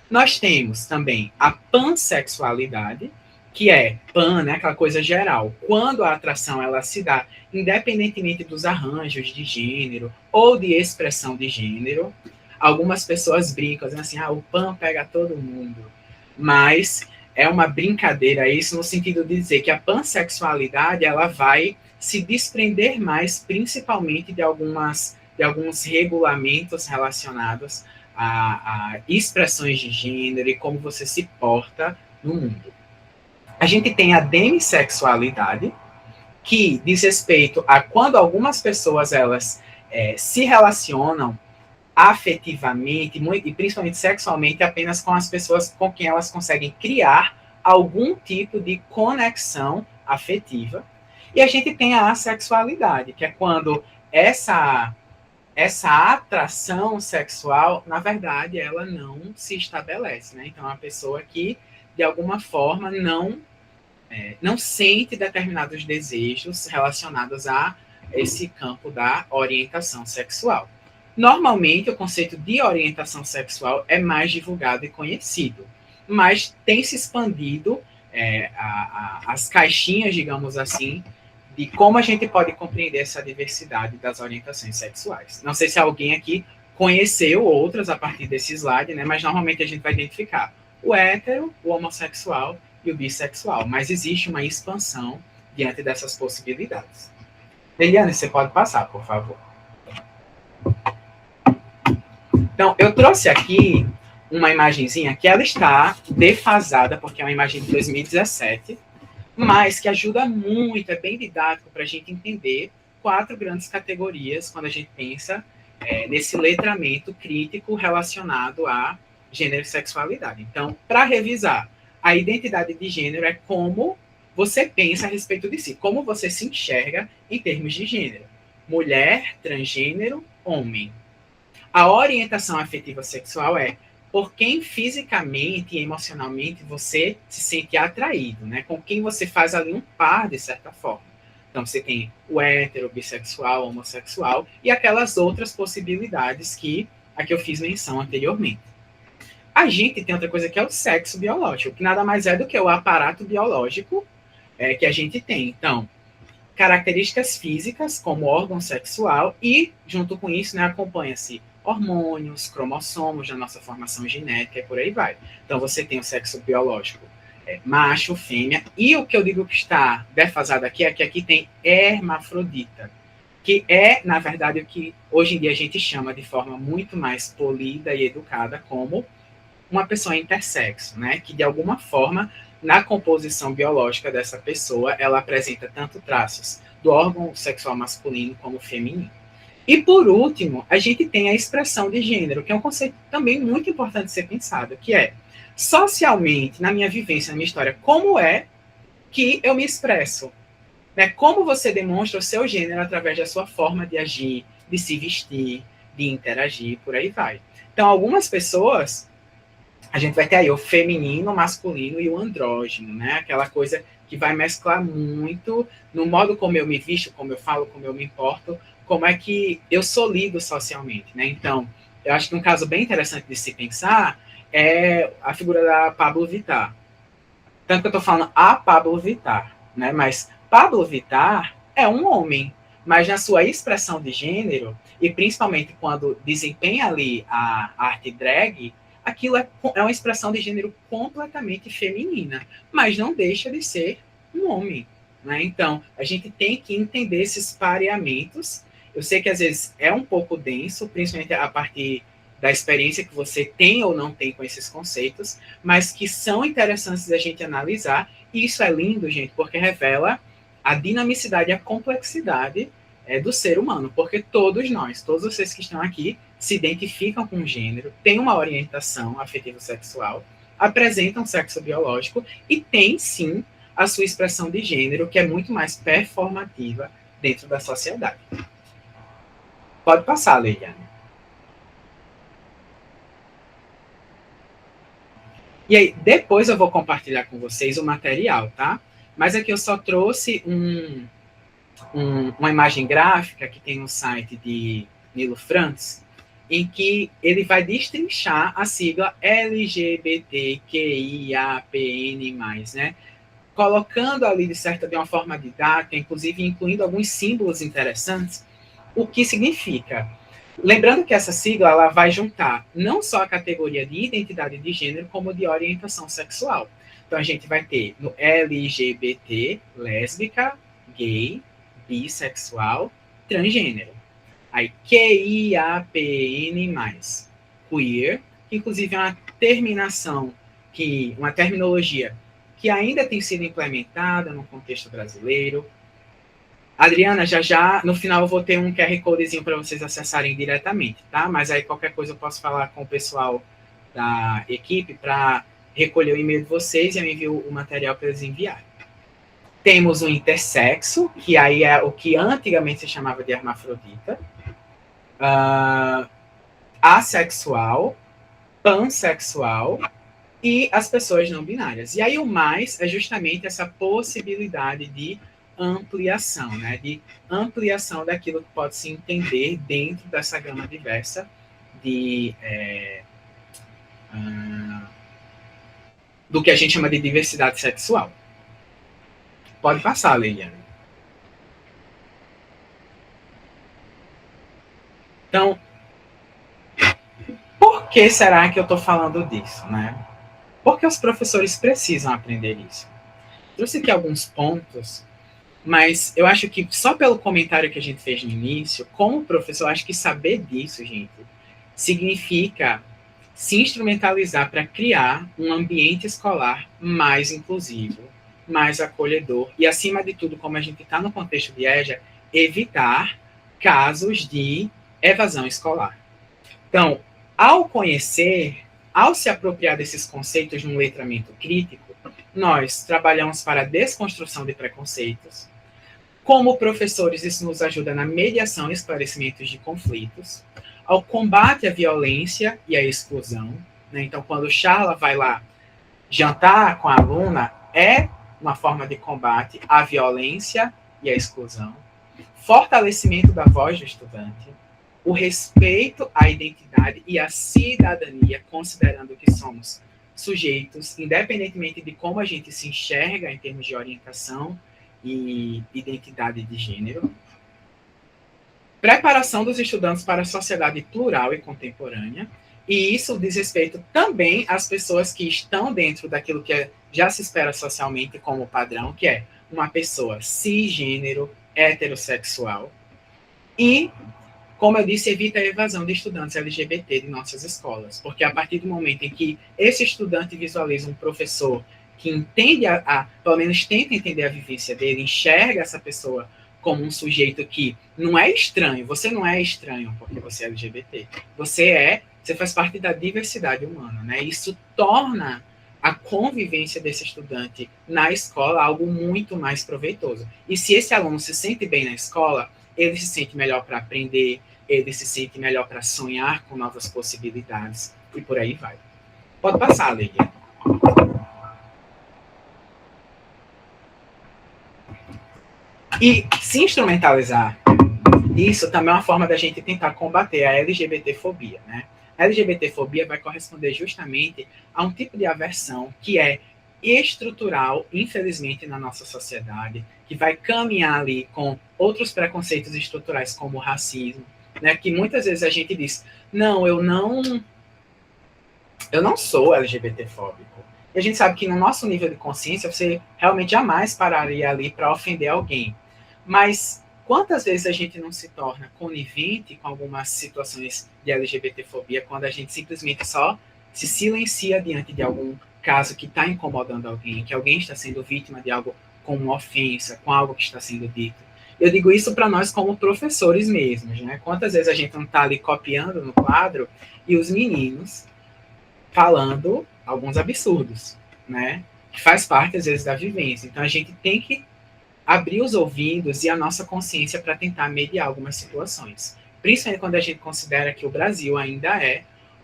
Nós temos também a pansexualidade, que é pan, né, aquela coisa geral. Quando a atração ela se dá independentemente dos arranjos de gênero ou de expressão de gênero, algumas pessoas brincam, dizendo assim, o pan pega todo mundo. Mas é uma brincadeira isso no sentido de dizer que a pansexualidade ela vai se desprender mais, principalmente de alguns regulamentos relacionados a expressões de gênero e como você se porta no mundo. A gente tem a demissexualidade, que diz respeito a quando algumas pessoas elas se relacionam afetivamente e principalmente sexualmente apenas com as pessoas com quem elas conseguem criar algum tipo de conexão afetiva. E a gente tem a assexualidade, que é quando essa atração sexual, na verdade, ela não se estabelece, né? Então, é uma pessoa que, de alguma forma, não sente determinados desejos relacionados a esse campo da orientação sexual. Normalmente, o conceito de orientação sexual é mais divulgado e conhecido, mas tem se expandido as caixinhas, digamos assim, de como a gente pode compreender essa diversidade das orientações sexuais. Não sei se alguém aqui conheceu outras a partir desse slide, né? Mas normalmente a gente vai identificar o hétero, o homossexual e o bissexual, mas existe uma expansão diante dessas possibilidades. Eliane, você pode passar, por favor. Então, eu trouxe aqui uma imagenzinha que ela está defasada, porque é uma imagem de 2017, mas que ajuda muito, é bem didático para a gente entender 4 grandes categorias quando a gente pensa nesse letramento crítico relacionado a gênero e sexualidade. Então, para revisar, a identidade de gênero é como você pensa a respeito de si, como você se enxerga em termos de gênero. Mulher, transgênero, homem. A orientação afetiva sexual é por quem fisicamente e emocionalmente você se sente atraído, né? Com quem você faz ali um par, de certa forma. Então, você tem o hétero, bissexual, homossexual e aquelas outras possibilidades que eu fiz menção anteriormente. a gente tem outra coisa que é o sexo biológico, que nada mais é do que o aparato biológico que a gente tem. Então, características físicas, como órgão sexual, e, junto com isso, né, acompanha-se hormônios, cromossomos da nossa formação genética e por aí vai. Então, você tem o sexo biológico macho, fêmea, e o que eu digo que está defasado aqui é que aqui tem hermafrodita, que é, na verdade, o que hoje em dia a gente chama de forma muito mais polida e educada como uma pessoa intersexo, né? Que, de alguma forma, na composição biológica dessa pessoa, ela apresenta tanto traços do órgão sexual masculino como feminino. E, por último, a gente tem a expressão de gênero, que é um conceito também muito importante de ser pensado, que é, socialmente, na minha vivência, na minha história, como é que eu me expresso? Né? Como você demonstra o seu gênero através da sua forma de agir, de se vestir, de interagir, por aí vai. Então, algumas pessoas, a gente vai ter aí o feminino, o masculino e o andrógeno, né? Aquela coisa que vai mesclar muito no modo como eu me visto, como eu falo, como eu me importo, como é que eu sou lido socialmente, né? Então, eu acho que um caso bem interessante de se pensar é a figura da Pablo Vittar. Tanto que eu estou falando a Pablo Vittar, né? Mas Pablo Vittar é um homem, mas na sua expressão de gênero, e principalmente quando desempenha ali a arte drag, aquilo é uma expressão de gênero completamente feminina, mas não deixa de ser um homem, né? Então, a gente tem que entender esses pareamentos. Eu sei que às vezes é um pouco denso, principalmente a partir da experiência que você tem ou não tem com esses conceitos, mas que são interessantes da gente analisar, e isso é lindo, gente, porque revela a dinamicidade e a complexidade do ser humano, porque todos nós, todos vocês que estão aqui, se identificam com o gênero, têm uma orientação afetivo-sexual, apresentam sexo biológico e têm, sim, a sua expressão de gênero, que é muito mais performativa dentro da sociedade. Pode passar, Leiane. E aí, depois eu vou compartilhar com vocês o material, tá? Mas aqui eu só trouxe uma imagem gráfica que tem no site de Nilo Frantz, em que ele vai destrinchar a sigla LGBTQIAPN+, né? Colocando ali, de uma forma didática, inclusive incluindo alguns símbolos interessantes, o que significa. Lembrando que essa sigla ela vai juntar não só a categoria de identidade de gênero, como de orientação sexual. Então, a gente vai ter no LGBT, lésbica, gay, bissexual, transgênero. Aí, QIAPN+, queer, que inclusive é uma terminologia que ainda tem sido implementada no contexto brasileiro. Adriana, já, no final eu vou ter um QR Codezinho para vocês acessarem diretamente, tá? Mas aí qualquer coisa eu posso falar com o pessoal da equipe para recolher o e-mail de vocês e eu envio o material para eles enviarem. Temos o intersexo, que aí é o que antigamente se chamava de hermafrodita, assexual, pansexual e as pessoas não binárias. E aí o mais é justamente essa possibilidade de ampliação, né? De ampliação daquilo que pode se entender dentro dessa gama diversa do que a gente chama de diversidade sexual. Pode passar, Leiliane. Então, por que será que eu estou falando disso, né? Porque os professores precisam aprender isso. Trouxe aqui alguns pontos, mas eu acho que só pelo comentário que a gente fez no início, como professor, eu acho que saber disso, gente, significa se instrumentalizar para criar um ambiente escolar mais inclusivo, mais acolhedor e, acima de tudo, como a gente está no contexto de EJA, evitar casos de evasão escolar. Então, ao conhecer, ao se apropriar desses conceitos num letramento crítico, nós trabalhamos para a desconstrução de preconceitos. Como professores, isso nos ajuda na mediação e esclarecimentos de conflitos, ao combate à violência e à exclusão, né? Então, quando Charla vai lá jantar com a aluna, é uma forma de combate à violência e à exclusão, fortalecimento da voz do estudante, o respeito à identidade e à cidadania, considerando que somos sujeitos, independentemente de como a gente se enxerga em termos de orientação e identidade de gênero. Preparação dos estudantes para a sociedade plural e contemporânea, e isso diz respeito também às pessoas que estão dentro daquilo que já se espera socialmente como padrão, que é uma pessoa cisgênero, heterossexual, e, como eu disse, evita a evasão de estudantes LGBT de nossas escolas, porque a partir do momento em que esse estudante visualiza um professor que entende, pelo menos tenta entender a vivência dele, enxerga essa pessoa como um sujeito que não é estranho, você não é estranho porque você é LGBT, você faz parte da diversidade humana, né? Isso torna a convivência desse estudante na escola algo muito mais proveitoso. E se esse aluno se sente bem na escola, ele se sente melhor para aprender, ele se sente melhor para sonhar com novas possibilidades, e por aí vai. Pode passar, Leia. E se instrumentalizar isso também é uma forma da gente tentar combater a LGBTfobia, né? A LGBTfobia vai corresponder justamente a um tipo de aversão que é estrutural, infelizmente, na nossa sociedade, que vai caminhar ali com outros preconceitos estruturais, como o racismo, né? Que muitas vezes a gente diz, não, eu não sou LGBTfóbico. E a gente sabe que no nosso nível de consciência, você realmente jamais pararia ali para ofender alguém. Mas quantas vezes a gente não se torna conivente com algumas situações de LGBTfobia quando a gente simplesmente só se silencia diante de algum caso que está incomodando alguém, que alguém está sendo vítima de algo com uma ofensa, com algo que está sendo dito. Eu digo isso para nós como professores mesmos, né? Quantas vezes a gente não está ali copiando no quadro e os meninos falando alguns absurdos, né? Que faz parte, às vezes, da vivência. Então, a gente tem que abrir os ouvidos e a nossa consciência para tentar mediar algumas situações. Principalmente quando a gente considera que o Brasil ainda é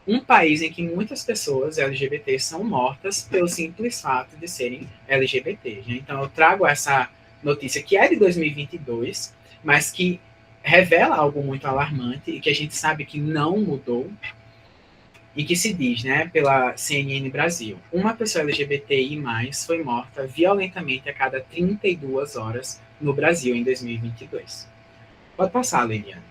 um país em que muitas pessoas LGBT são mortas pelo simples fato de serem LGBT. Né? Então, eu trago essa notícia que é de 2022, mas que revela algo muito alarmante e que a gente sabe que não mudou, e que se diz, né, pela CNN Brasil, uma pessoa LGBTI+, foi morta violentamente a cada 32 horas no Brasil em 2022. Pode passar, Liliane.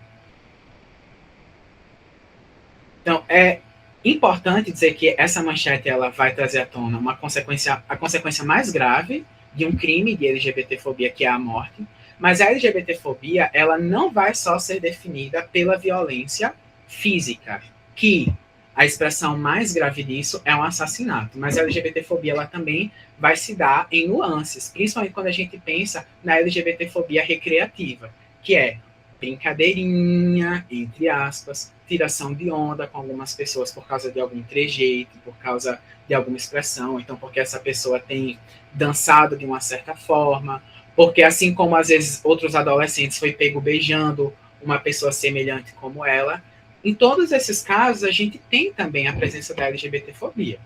Então, é importante dizer que essa manchete ela vai trazer à tona a consequência mais grave de um crime de LGBTfobia, que é a morte, mas a LGBTfobia ela não vai só ser definida pela violência física, que a expressão mais grave disso é um assassinato, mas a LGBTfobia ela também vai se dar em nuances, principalmente quando a gente pensa na LGBTfobia recreativa, que é brincadeirinha, entre aspas, tiração de onda com algumas pessoas por causa de algum trejeito, por causa de alguma expressão, então porque essa pessoa tem dançado de uma certa forma, porque assim como às vezes outros adolescentes foi pego beijando uma pessoa semelhante como ela, em todos esses casos, a gente tem também a presença da LGBTfobia.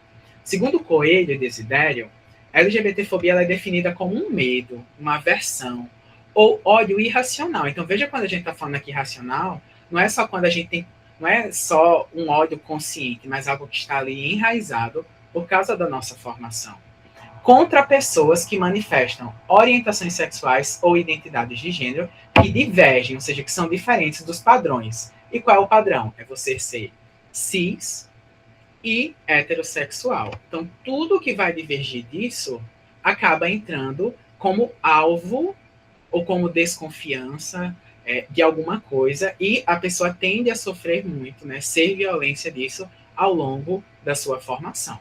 Segundo Coelho e Desidério, a LGBTfobia ela é definida como um medo, uma aversão ou ódio irracional. Então, veja quando a gente está falando aqui irracional, não é só quando a gente tem, não é só um ódio consciente, mas algo que está ali enraizado por causa da nossa formação. Contra pessoas que manifestam orientações sexuais ou identidades de gênero que divergem, ou seja, que são diferentes dos padrões. E qual é o padrão? É você ser cis e heterossexual. Então, tudo que vai divergir disso acaba entrando como alvo ou como desconfiança de alguma coisa, e a pessoa tende a sofrer muito, né, ser violência disso ao longo da sua formação.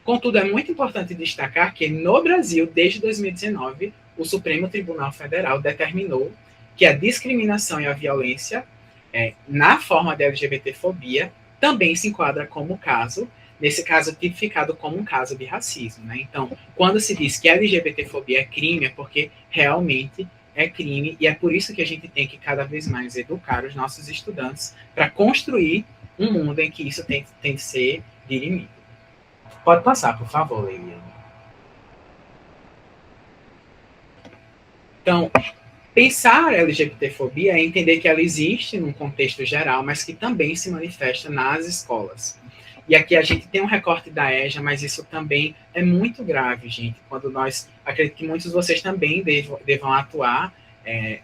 Contudo, é muito importante destacar que no Brasil, desde 2019, o Supremo Tribunal Federal determinou que a discriminação e a violência na forma de LGBTfobia também se enquadra como caso, nesse caso tipificado como um caso de racismo. Né? Então, quando se diz que a LGBTfobia é crime, é porque realmente é crime, e é por isso que a gente tem que cada vez mais educar os nossos estudantes para construir um mundo em que isso tem que ser dirimido. Pode passar, por favor, Leiliane. Então, Pensar a LGBTfobia é entender que ela existe num contexto geral, mas que também se manifesta nas escolas. E aqui a gente tem um recorte da EJA, mas isso também é muito grave, gente, quando acredito que muitos de vocês também devam atuar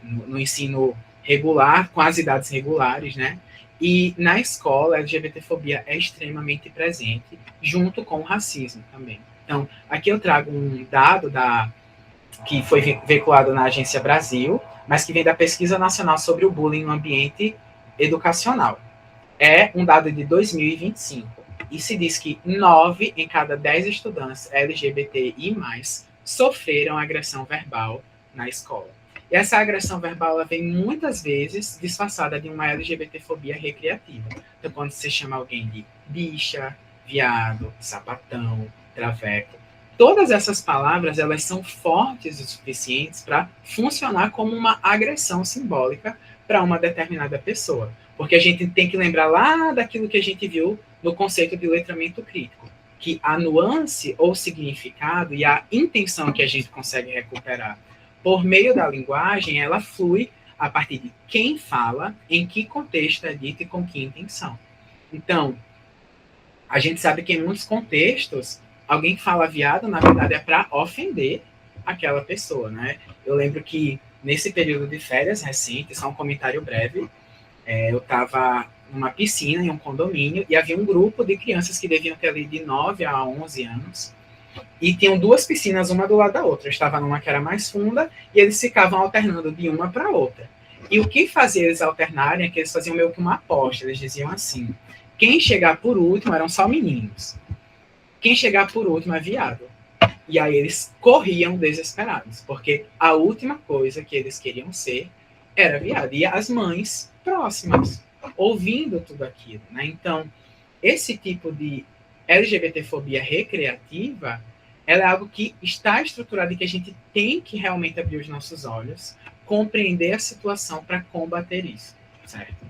no ensino regular, com as idades regulares, né? E na escola, a LGBTfobia é extremamente presente, junto com o racismo também. Então, aqui eu trago um dado que foi veiculado na Agência Brasil, mas que vem da Pesquisa Nacional sobre o Bullying no Ambiente Educacional. É um dado de 2025. E se diz que 9 em cada 10 estudantes LGBTI+, sofreram agressão verbal na escola. E essa agressão verbal ela vem muitas vezes disfarçada de uma LGBTfobia recreativa. Então, quando você chama alguém de bicha, viado, sapatão, traveco, todas essas palavras elas são fortes o suficientes para funcionar como uma agressão simbólica para uma determinada pessoa. Porque a gente tem que lembrar lá daquilo que a gente viu no conceito de letramento crítico, que a nuance ou significado e a intenção que a gente consegue recuperar por meio da linguagem, ela flui a partir de quem fala, em que contexto é dito e com que intenção. Então, a gente sabe que em muitos contextos, alguém que fala viado, na verdade, é para ofender aquela pessoa, né? Eu lembro que nesse período de férias recente, só um comentário breve, eu estava numa piscina em um condomínio e havia um grupo de crianças que deviam ter ali de 9 a 11 anos e tinham 2 piscinas, uma do lado da outra. Eu estava numa que era mais funda e eles ficavam alternando de uma para outra. E o que fazia eles alternarem é que eles faziam meio que uma aposta. Eles diziam assim, quem chegar por último, eram só meninos, quem chegar por último é viado. E aí eles corriam desesperados, porque a última coisa que eles queriam ser era viado. E as mães próximas, ouvindo tudo aquilo, né? Então, esse tipo de LGBTfobia recreativa, ela é algo que está estruturado e que a gente tem que realmente abrir os nossos olhos, compreender a situação para combater isso, certo?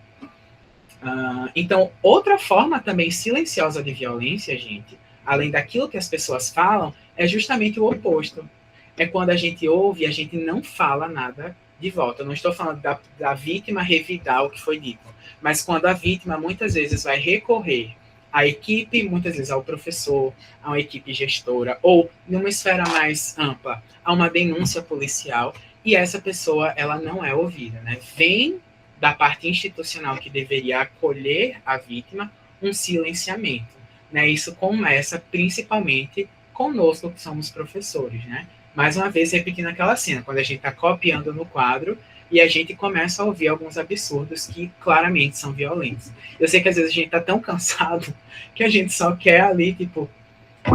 Então, outra forma também silenciosa de violência, gente, além daquilo que as pessoas falam, é justamente o oposto. É quando a gente ouve e a gente não fala nada de volta. Eu não estou falando da vítima revidar o que foi dito, mas quando a vítima muitas vezes vai recorrer à equipe, muitas vezes ao professor, a uma equipe gestora, ou numa esfera mais ampla, a uma denúncia policial, e essa pessoa ela não é ouvida, né? Vem da parte institucional que deveria acolher a vítima um silenciamento, né? Isso começa principalmente conosco que somos professores, né? Mais uma vez, repetindo aquela cena, quando a gente está copiando no quadro e a gente começa a ouvir alguns absurdos que claramente são violentos. Eu sei que às vezes a gente está tão cansado que a gente só quer ali, tipo,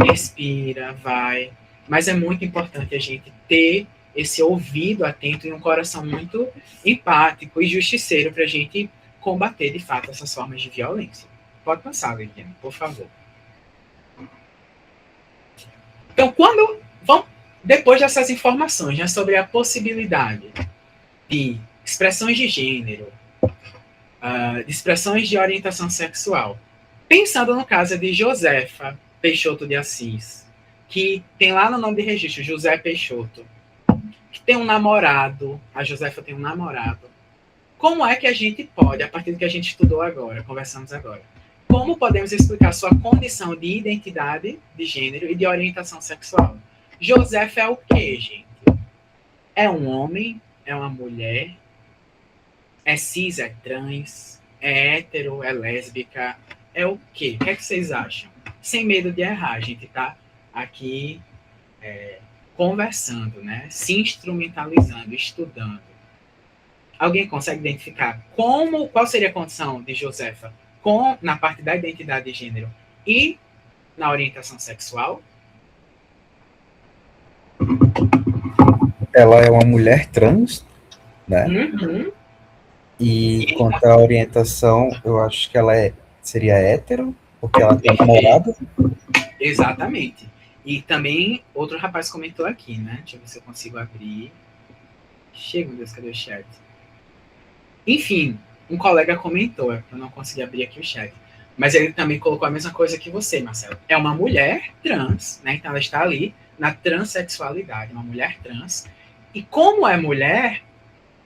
respira, vai. Mas é muito importante a gente ter esse ouvido atento e um coração muito empático e justiceiro para a gente combater, de fato, essas formas de violência. Pode passar, Liliane, por favor. Então, depois dessas informações, né, sobre a possibilidade de expressões de gênero, de expressões de orientação sexual, pensando no caso de Josefa Peixoto de Assis, que tem lá no nome de registro José Peixoto, que tem um namorado, a Josefa tem um namorado, como é que a gente pode, a partir do que a gente estudou agora, conversamos agora, como podemos explicar sua condição de identidade de gênero e de orientação sexual? Josefa é o quê, gente? É um homem? É uma mulher? É cis? É trans? É hétero? É lésbica? É o quê? O que é que vocês acham? Sem medo de errar, a gente tá aqui conversando, né? Se instrumentalizando, estudando. Alguém consegue identificar qual seria a condição de Josefa na parte da identidade de gênero e na orientação sexual? Ela é uma mulher trans, né? Uhum. E quanto à orientação, eu acho que ela seria hétero, porque ela tem namorado. Exatamente. E também outro rapaz comentou aqui, né? Deixa eu ver se eu consigo abrir. Chega, meu Deus, cadê o chat? Enfim, um colega comentou, eu não consegui abrir aqui o chat. Mas ele também colocou a mesma coisa que você, Marcelo. É uma mulher trans, né? Então ela está ali na transexualidade, uma mulher trans. E como é mulher,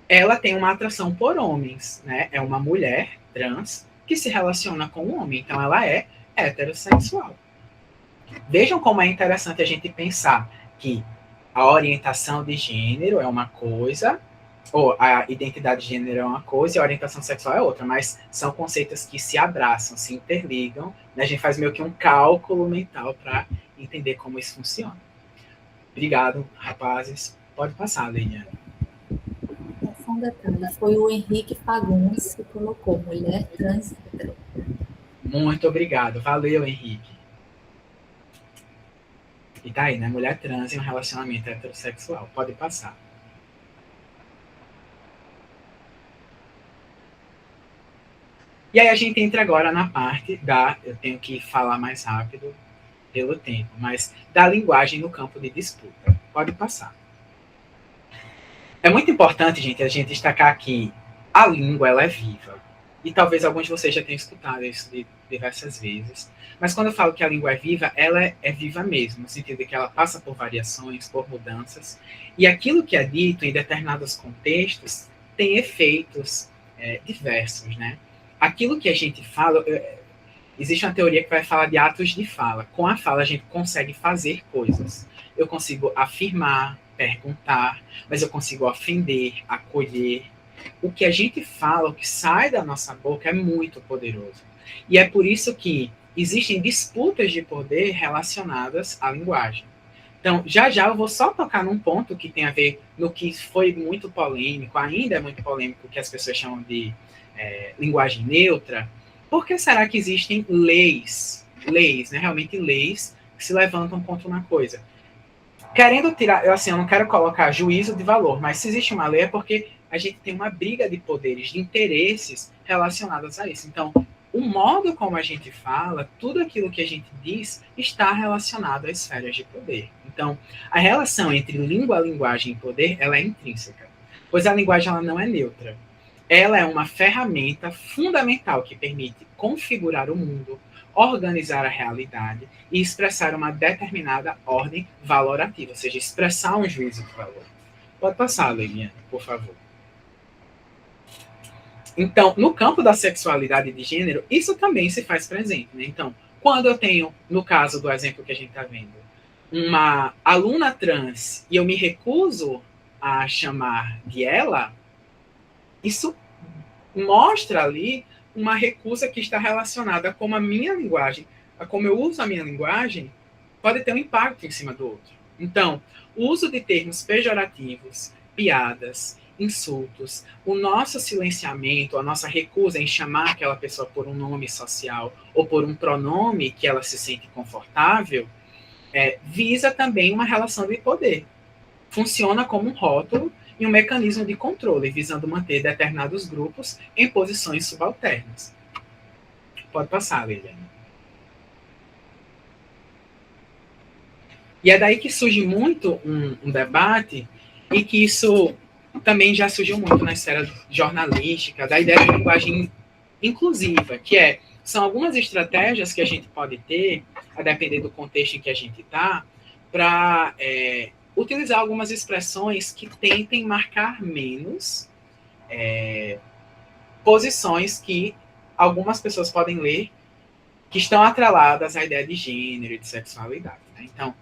ela tem uma atração por homens, né? É uma mulher trans que se relaciona com um homem, então ela é heterossexual. Vejam como é interessante a gente pensar que a orientação de gênero é uma coisa, ou a identidade de gênero é uma coisa e a orientação sexual é outra, mas são conceitos que se abraçam, se interligam, né? A gente faz meio que um cálculo mental para entender como isso funciona. Obrigado, rapazes. Pode passar, Leiliane. Só um detalhe, foi o Henrique Fagundes que colocou mulher trans hetero. Muito obrigado. Valeu, Henrique. E tá aí, né? Mulher trans em um relacionamento heterossexual. Pode passar. E aí a gente entra agora na parte da... Eu tenho que falar mais rápido pelo tempo, mas da linguagem no campo de disputa. Pode passar. É muito importante, gente, a gente destacar que a língua, ela é viva. E talvez alguns de vocês já tenham escutado isso diversas vezes. Mas quando eu falo que a língua é viva, ela é viva mesmo, no sentido de que ela passa por variações, por mudanças. E aquilo que é dito em determinados contextos tem efeitos diversos, né? Aquilo que a gente fala... Existe uma teoria que vai falar de atos de fala. Com a fala, a gente consegue fazer coisas. Eu consigo afirmar, perguntar, mas eu consigo ofender, acolher. O que a gente fala, o que sai da nossa boca é muito poderoso. E é por isso que existem disputas de poder relacionadas à linguagem. Então, já já eu vou só tocar num ponto que tem a ver no que foi muito polêmico, ainda é muito polêmico, que as pessoas chamam de linguagem neutra. Por que será que existem leis, né, realmente leis, que se levantam contra uma coisa? Querendo tirar, eu não quero colocar juízo de valor, mas se existe uma lei é porque a gente tem uma briga de poderes, de interesses relacionados a isso. Então, o modo como a gente fala, tudo aquilo que a gente diz, está relacionado às esferas de poder. Então, a relação entre língua, linguagem e poder, ela é intrínseca, pois a linguagem ela não é neutra. Ela é uma ferramenta fundamental que permite configurar o mundo, organizar a realidade e expressar uma determinada ordem valorativa, ou seja, expressar um juízo de valor. Pode passar, Leiliane, por favor. Então, no campo da sexualidade de gênero, isso também se faz presente, né? Então, quando eu tenho, no caso do exemplo que a gente está vendo, uma aluna trans e eu me recuso a chamar de ela, isso mostra ali uma recusa que está relacionada a como a minha linguagem, a como eu uso a minha linguagem, pode ter um impacto em cima do outro. Então, o uso de termos pejorativos, piadas, insultos, o nosso silenciamento, a nossa recusa em chamar aquela pessoa por um nome social ou por um pronome que ela se sente confortável, visa também uma relação de poder. Funciona como um rótulo e um mecanismo de controle, visando manter determinados grupos em posições subalternas. Pode passar, Liliane. E é daí que surge muito um debate, e que isso também já surgiu muito na esfera jornalística, da ideia de linguagem inclusiva, que são algumas estratégias que a gente pode ter, a depender do contexto em que a gente está, para utilizar algumas expressões que tentem marcar menos posições que algumas pessoas podem ler que estão atreladas à ideia de gênero e de sexualidade. Né? Então,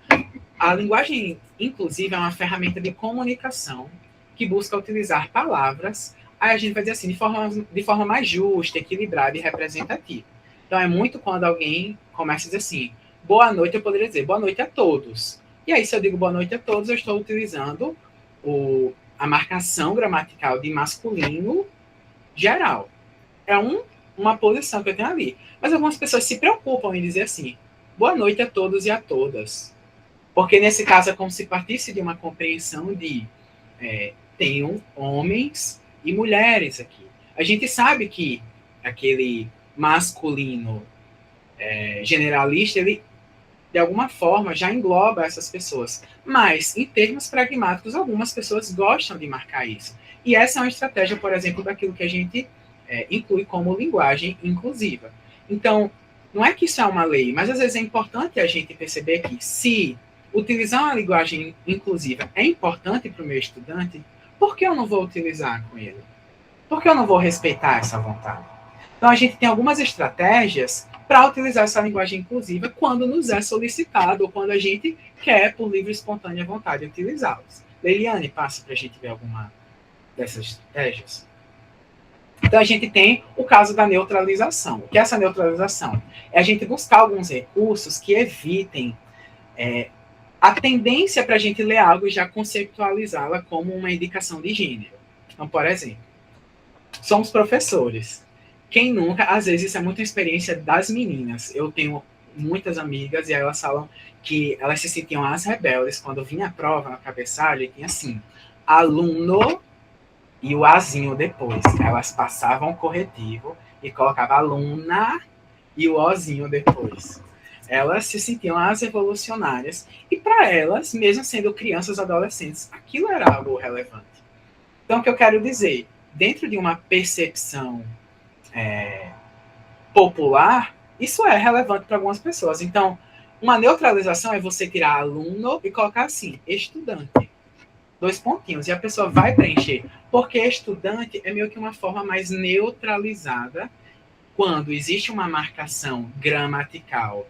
a linguagem inclusiva é uma ferramenta de comunicação que busca utilizar palavras, aí a gente vai dizer assim, de forma mais justa, equilibrada e representativa. Então, é muito quando alguém começa a dizer assim, boa noite, eu poderia dizer boa noite a todos. E aí, se eu digo boa noite a todos, eu estou utilizando a marcação gramatical de masculino geral. É uma posição que eu tenho ali. Mas algumas pessoas se preocupam em dizer assim, boa noite a todos e a todas. Porque, nesse caso, é como se partisse de uma compreensão de tenham homens e mulheres aqui. A gente sabe que aquele masculino generalista, ele, de alguma forma, já engloba essas pessoas. Mas, em termos pragmáticos, algumas pessoas gostam de marcar isso. E essa é uma estratégia, por exemplo, daquilo que a gente inclui como linguagem inclusiva. Então, não é que isso é uma lei, mas às vezes é importante a gente perceber que se utilizar uma linguagem inclusiva é importante para o meu estudante, por que eu não vou utilizar com ele? Por que eu não vou respeitar essa vontade? Então, a gente tem algumas estratégias para utilizar essa linguagem inclusiva quando nos é solicitado ou quando a gente quer, por livre e espontânea vontade, utilizá-los. Leiliane, passa para a gente ver alguma dessas estratégias. Então, a gente tem o caso da neutralização. O que é essa neutralização? É a gente buscar alguns recursos que evitem a tendência para a gente ler algo e já conceptualizá-la como uma indicação de gênero. Então, por exemplo, somos professores. Quem nunca, às vezes, isso é muita experiência das meninas. Eu tenho muitas amigas e elas falam que elas se sentiam as rebeldes quando vinha a prova na cabeçalho e tinha assim, aluno e o azinho depois. Elas passavam o corretivo e colocavam aluna e o ozinho depois. Elas se sentiam as revolucionárias e para elas, mesmo sendo crianças, adolescentes, aquilo era algo relevante. Então, o que eu quero dizer, dentro de uma percepção popular, isso é relevante para algumas pessoas. Então, uma neutralização é você tirar aluno e colocar assim, estudante. 2 pontinhos, e a pessoa vai preencher. Porque estudante é meio que uma forma mais neutralizada quando existe uma marcação gramatical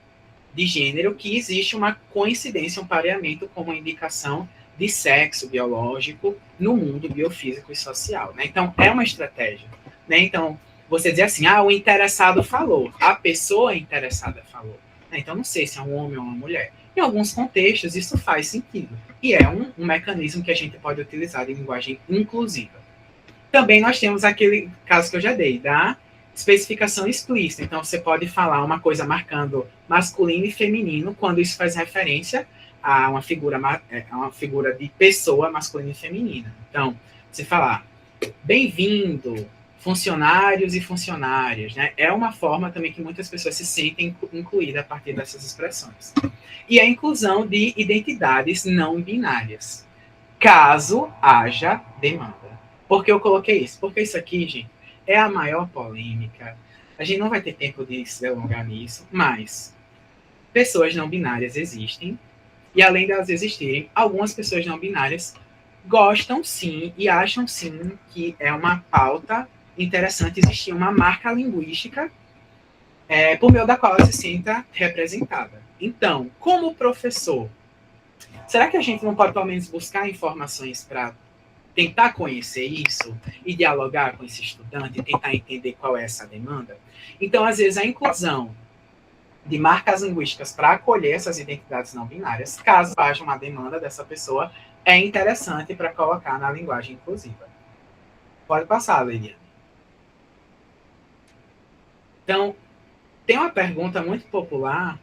de gênero, que existe uma coincidência, um pareamento com uma indicação de sexo biológico no mundo biofísico e social. Né? Então, é uma estratégia. Né? Então, você dizer assim, o interessado falou, a pessoa interessada falou. Né? Então, não sei se é um homem ou uma mulher. Em alguns contextos, isso faz sentido. E é um mecanismo que a gente pode utilizar de linguagem inclusiva. Também nós temos aquele caso que eu já dei, da especificação explícita. Então, você pode falar uma coisa marcando masculino e feminino, quando isso faz referência a uma figura de pessoa masculina e feminina. Então, você falar, bem-vindo, funcionários e funcionárias, né? É uma forma também que muitas pessoas se sentem incluídas a partir dessas expressões. E a inclusão de identidades não binárias, caso haja demanda. Por que eu coloquei isso? Porque isso aqui, gente, é a maior polêmica. A gente não vai ter tempo de se delongar nisso, mas pessoas não binárias existem, e além delas existirem, algumas pessoas não binárias gostam sim e acham sim que é uma pauta interessante existir uma marca linguística por meio da qual ela se sinta representada. Então, como professor, será que a gente não pode, pelo menos, buscar informações para tentar conhecer isso e dialogar com esse estudante e tentar entender qual é essa demanda? Então, às vezes, a inclusão de marcas linguísticas para acolher essas identidades não binárias, caso haja uma demanda dessa pessoa, é interessante para colocar na linguagem inclusiva. Pode passar, Leiliane. Então, tem uma pergunta muito popular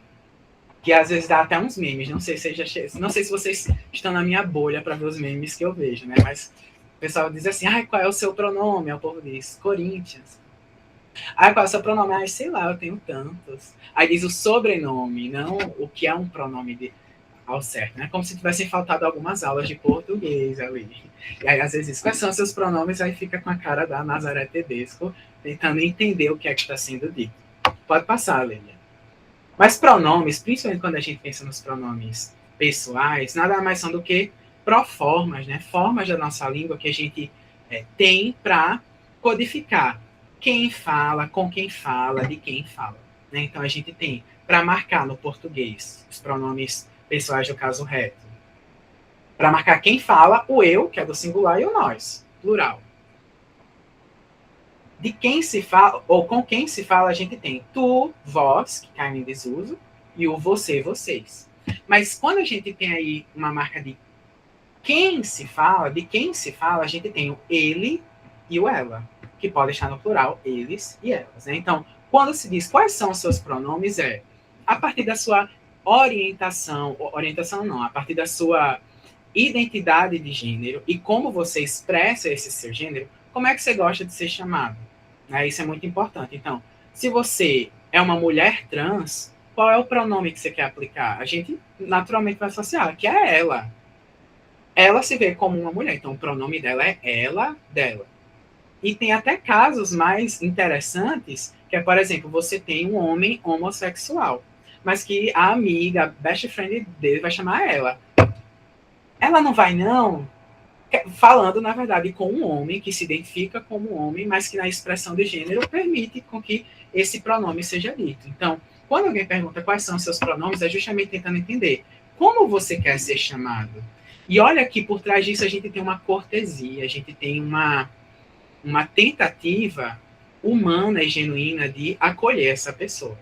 que às vezes dá até uns memes. Não sei se vocês estão na minha bolha para ver os memes que eu vejo, né? Mas o pessoal diz assim, qual é o seu pronome? Aí o povo diz, Corinthians. Qual é o seu pronome? Sei lá, eu tenho tantos. Aí diz o sobrenome, não o que é um pronome ao certo, né? Como se tivessem faltado algumas aulas de português ali. E aí, às vezes, quais são os seus pronomes? Aí fica com a cara da Nazaré Tedesco, tentando entender o que é que está sendo dito. Pode passar, Lênia. Mas pronomes, principalmente quando a gente pensa nos pronomes pessoais, nada mais são do que proformas, né? Formas da nossa língua que a gente tem para codificar quem fala, com quem fala, de quem fala. Né? Então, a gente tem, para marcar no português, os pronomes pessoais do caso reto. Para marcar quem fala, o eu, que é do singular, e o nós, plural. De quem se fala, ou com quem se fala, a gente tem tu, vós, que cai em desuso, e o você, vocês. Mas quando a gente tem aí uma marca de quem se fala, de quem se fala, a gente tem o ele e o ela, que pode estar no plural, eles e elas. Né? Então, quando se diz quais são os seus pronomes, a partir da sua orientação não, a partir da sua identidade de gênero e como você expressa esse seu gênero, como é que você gosta de ser chamado? Isso é muito importante. Então, se você é uma mulher trans, qual é o pronome que você quer aplicar? A gente naturalmente vai associar, que é ela. Ela se vê como uma mulher, então o pronome dela é ela, dela. E tem até casos mais interessantes, que é, por exemplo, você tem um homem homossexual, mas que a amiga, a best friend dele vai chamar ela. Ela não vai, não? falando, na verdade, com um homem que se identifica como homem, mas que na expressão de gênero permite com que esse pronome seja dito. Então, quando alguém pergunta quais são os seus pronomes, é justamente tentando entender como você quer ser chamado. E olha que por trás disso a gente tem uma cortesia, a gente tem uma tentativa humana e genuína de acolher essa pessoa.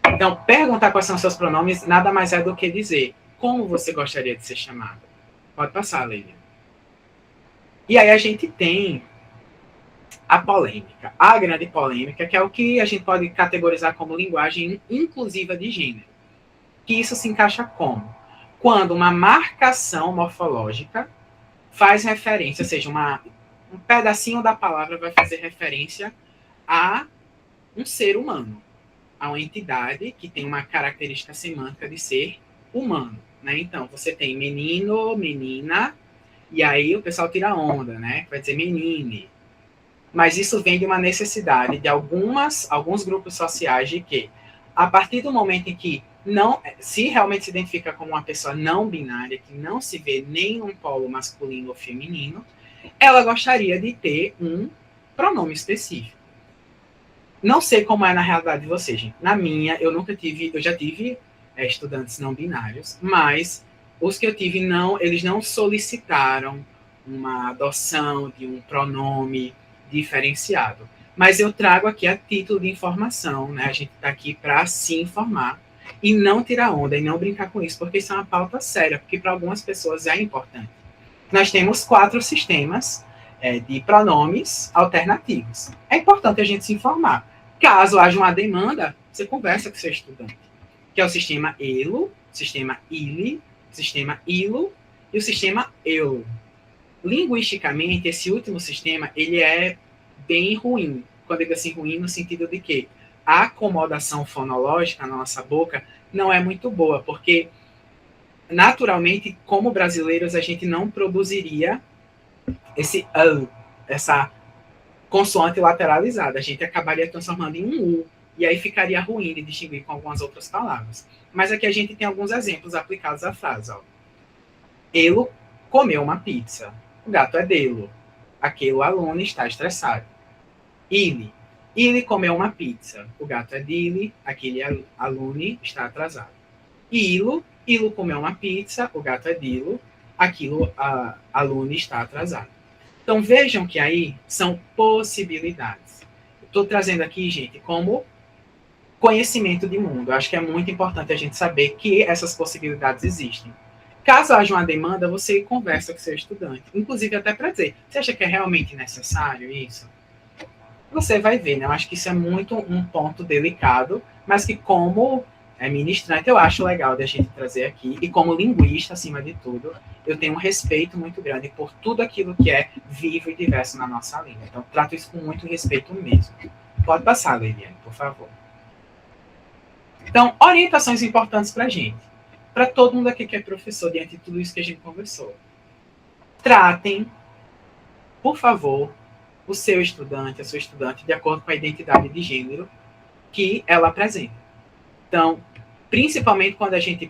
Então, perguntar quais são os seus pronomes nada mais é do que dizer como você gostaria de ser chamado. Pode passar, Leila. E aí a gente tem a polêmica, a grande polêmica, que é o que a gente pode categorizar como linguagem inclusiva de gênero. Que isso se encaixa como? Quando uma marcação morfológica faz referência, ou seja, um pedacinho da palavra vai fazer referência a um ser humano, a uma entidade que tem uma característica semântica de ser humano, né? Então, você tem menino, menina, e aí o pessoal tira onda, né? Vai dizer menine. Mas isso vem de uma necessidade de alguns grupos sociais de que, a partir do momento em que se realmente se identifica como uma pessoa não binária, que não se vê nem num polo masculino ou feminino, ela gostaria de ter um pronome específico. Não sei como é na realidade de vocês, gente. Na minha, eu já tive estudantes não binários, mas os que eu tive, eles não solicitaram uma adoção de um pronome diferenciado. Mas eu trago aqui a título de informação, né? A gente está aqui para se informar e não tirar onda e não brincar com isso, porque isso é uma pauta séria, porque para algumas pessoas é importante. Nós temos 4 sistemas de pronomes alternativos. É importante a gente se informar. Caso haja uma demanda, você conversa com seu estudante, que é o sistema ELO, sistema ILE, sistema ILO e o sistema EULO. Linguisticamente, esse último sistema, ele é bem ruim. Quando eu digo assim, ruim no sentido de que a acomodação fonológica na nossa boca não é muito boa, porque, naturalmente, como brasileiros, a gente não produziria essa consoante lateralizada. A gente acabaria transformando em um U, e aí ficaria ruim de distinguir com algumas outras palavras. Mas aqui a gente tem alguns exemplos aplicados à frase. Ó. Elo comeu uma pizza. O gato é delo. Aquele aluno está estressado. Ele comeu uma pizza. O gato é dele. Aquele aluno está atrasado. Ilo comeu uma pizza. O gato é dilo. Aquilo aluno está atrasado. Então vejam que aí são possibilidades. Estou trazendo aqui, gente, como conhecimento de mundo. Eu acho que é muito importante a gente saber que essas possibilidades existem. Caso haja uma demanda, você conversa com seu estudante. Inclusive até para dizer, você acha que é realmente necessário isso? Você vai ver, né? Eu acho que isso é muito um ponto delicado, mas que como ministrante eu acho legal de a gente trazer aqui. E como linguista, acima de tudo, eu tenho um respeito muito grande por tudo aquilo que é vivo e diverso na nossa língua. Então, trato isso com muito respeito mesmo. Pode passar, Leiliane, por favor. Então, orientações importantes para a gente. Para todo mundo aqui que é professor, diante de tudo isso que a gente conversou. Tratem, por favor, o seu estudante, a sua estudante, de acordo com a identidade de gênero que ela apresenta. Então, principalmente quando a gente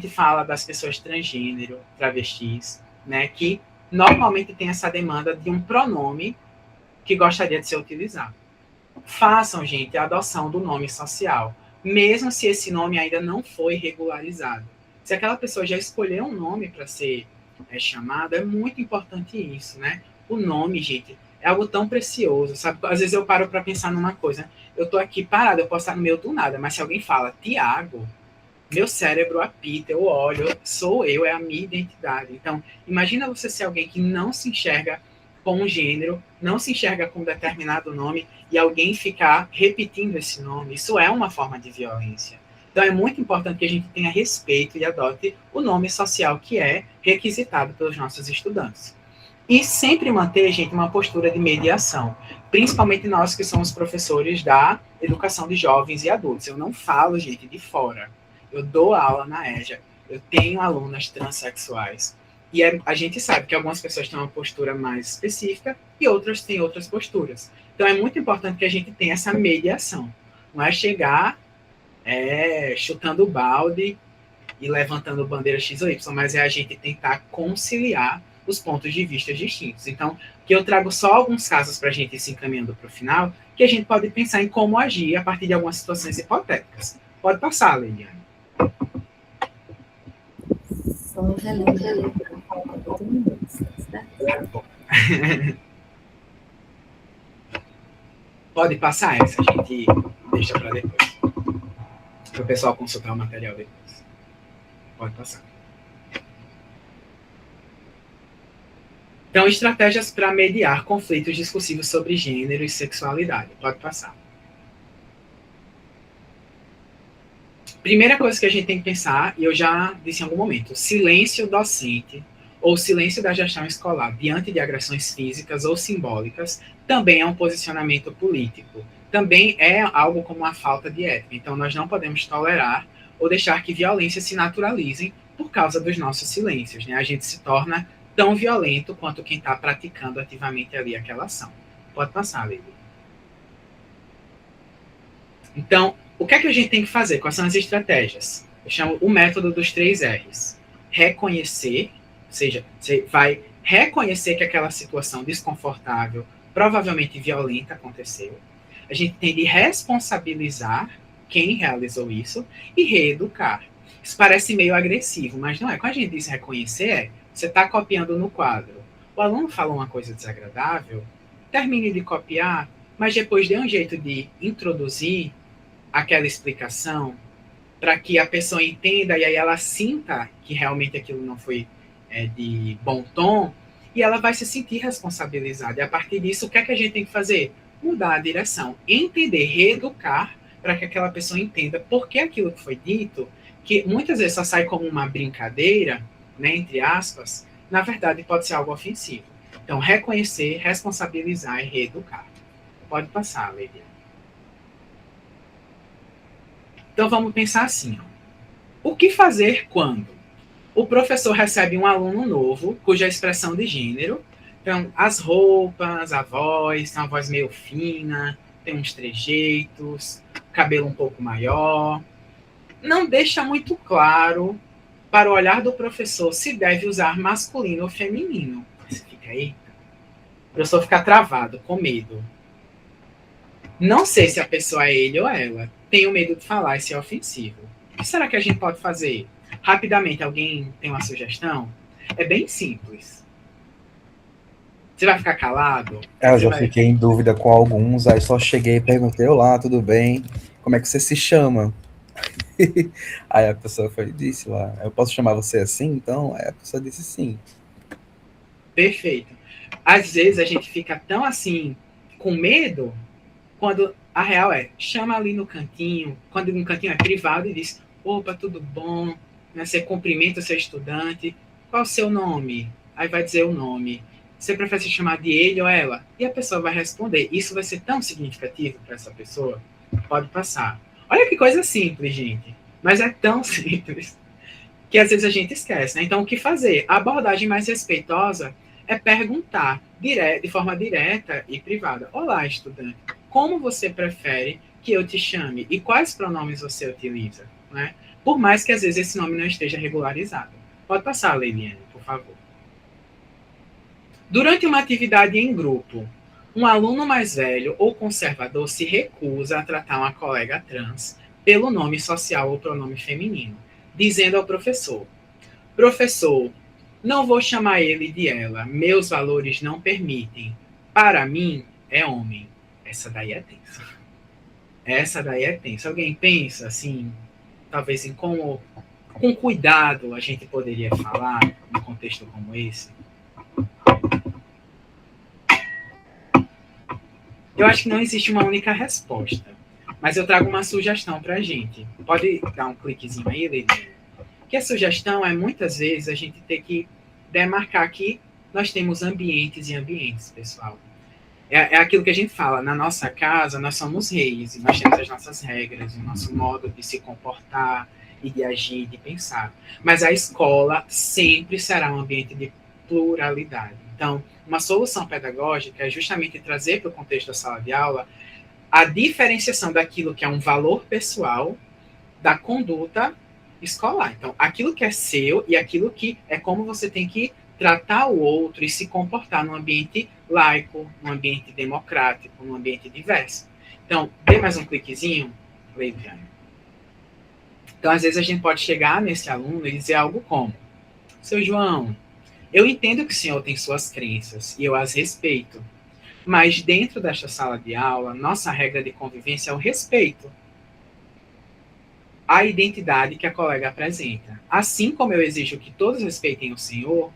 fala das pessoas transgênero, travestis, né, que normalmente tem essa demanda de um pronome que gostaria de ser utilizado. Façam, gente, a adoção do nome social, mesmo se esse nome ainda não foi regularizado. Se aquela pessoa já escolheu um nome para ser chamado, é muito importante isso, né? O nome, gente, é algo tão precioso, sabe? Às vezes eu paro para pensar numa coisa. Eu tô aqui parado, eu posso estar no meio do nada, mas se alguém fala Tiago, meu cérebro apita, eu olho, sou eu, é a minha identidade. Então, imagina você ser alguém que não se enxerga com um gênero, não se enxerga com um determinado nome, e alguém ficar repetindo esse nome. Isso é uma forma de violência. Então, é muito importante que a gente tenha respeito e adote o nome social que é requisitado pelos nossos estudantes. E sempre manter, gente, uma postura de mediação, principalmente nós que somos professores da educação de jovens e adultos. Eu não falo, gente, de fora. Eu dou aula na EJA, eu tenho alunas transexuais. E a gente sabe que algumas pessoas têm uma postura mais específica e outras têm outras posturas. Então, é muito importante que a gente tenha essa mediação. Não é chegar chutando o balde e levantando bandeira X ou Y, mas é a gente tentar conciliar os pontos de vista distintos. Então, que eu trago só alguns casos para a gente ir se encaminhando para o final, que a gente pode pensar em como agir a partir de algumas situações hipotéticas. Pode passar, Liliane. Só um relembro para falar 8 minutos, certo? Pode passar essa, a gente deixa para depois. Para o pessoal consultar o material depois. Pode passar. Então, estratégias para mediar conflitos discursivos sobre gênero e sexualidade. Pode passar. Primeira coisa que a gente tem que pensar, e eu já disse em algum momento, silêncio docente ou silêncio da gestão escolar diante de agressões físicas ou simbólicas também é um posicionamento político. Também é algo como uma falta de ética. Então, nós não podemos tolerar ou deixar que violências se naturalizem por causa dos nossos silêncios, né? A gente se torna tão violento quanto quem está praticando ativamente ali aquela ação. Pode passar, Lili. Então, o que é que a gente tem que fazer? Quais são as estratégias? Eu chamo o método dos 3 R's. Reconhecer, ou seja, você vai reconhecer que aquela situação desconfortável, provavelmente violenta, aconteceu. A gente tem de responsabilizar quem realizou isso e reeducar. Isso parece meio agressivo, mas não é. Quando a gente diz reconhecer, você está copiando no quadro. O aluno falou uma coisa desagradável, termine de copiar, mas depois dê um jeito de introduzir aquela explicação para que a pessoa entenda e aí ela sinta que realmente aquilo não foi de bom tom e ela vai se sentir responsabilizada. E a partir disso, o que é que a gente tem que fazer? Mudar a direção, entender, reeducar para que aquela pessoa entenda por que aquilo que foi dito, que muitas vezes só sai como uma brincadeira, né, entre aspas, na verdade pode ser algo ofensivo. Então, reconhecer, responsabilizar e reeducar. Pode passar, Liliane. Então, vamos pensar assim. Ó. O que fazer quando o professor recebe um aluno novo, cuja expressão de gênero, então, as roupas, a voz, tem uma voz meio fina, tem uns trejeitos, cabelo um pouco maior, não deixa muito claro para o olhar do professor se deve usar masculino ou feminino. Você fica, eita. O professor fica travado, com medo. Não sei se a pessoa é ele ou ela. Tenho medo de falar, isso é ofensivo. O que será que a gente pode fazer? Rapidamente, alguém tem uma sugestão? É bem simples. Você vai ficar calado? Eu já fiquei em dúvida com alguns, aí só cheguei e perguntei, olá, tudo bem? Como é que você se chama? Aí a pessoa disse lá, eu posso chamar você assim? Então, aí a pessoa disse sim. Perfeito. Às vezes a gente fica tão assim, com medo, quando a real chama ali no cantinho, quando no cantinho é privado e diz, opa, tudo bom? Você cumprimenta o seu estudante, qual o seu nome? Aí vai dizer o nome. Você prefere se chamar de ele ou ela? E a pessoa vai responder. Isso vai ser tão significativo para essa pessoa? Pode passar. Olha que coisa simples, gente. Mas é tão simples que às vezes a gente esquece, né? Então, o que fazer? A abordagem mais respeitosa é perguntar de forma direta e privada. Olá, estudante. Como você prefere que eu te chame? E quais pronomes você utiliza? Né? Por mais que às vezes esse nome não esteja regularizado. Pode passar, Leiliane, por favor. Durante uma atividade em grupo, um aluno mais velho ou conservador se recusa a tratar uma colega trans pelo nome social ou pronome feminino, dizendo ao professor, professor, não vou chamar ele de ela, meus valores não permitem. Para mim, é homem. Essa daí é tensa. Essa daí é tensa. Alguém pensa, assim, talvez em como, com cuidado, a gente poderia falar num contexto como esse? Eu acho que não existe uma única resposta, mas eu trago uma sugestão para a gente. Pode dar um cliquezinho aí, Leide? Que a sugestão é, muitas vezes, a gente ter que demarcar que nós temos ambientes e ambientes, pessoal. É aquilo que a gente fala, na nossa casa nós somos reis, e nós temos as nossas regras, o nosso modo de se comportar e de agir, de pensar. Mas a escola sempre será um ambiente de pluralidade. Então, uma solução pedagógica é justamente trazer para o contexto da sala de aula a diferenciação daquilo que é um valor pessoal da conduta escolar. Então, aquilo que é seu e aquilo que é como você tem que tratar o outro e se comportar num ambiente laico, num ambiente democrático, num ambiente diverso. Então, dê mais um cliquezinho, Leiviane. Então, às vezes a gente pode chegar nesse aluno e dizer algo como: seu João, eu entendo que o senhor tem suas crenças e eu as respeito, mas dentro desta sala de aula, nossa regra de convivência é o respeito à identidade que a colega apresenta. Assim como eu exijo que todos respeitem o senhor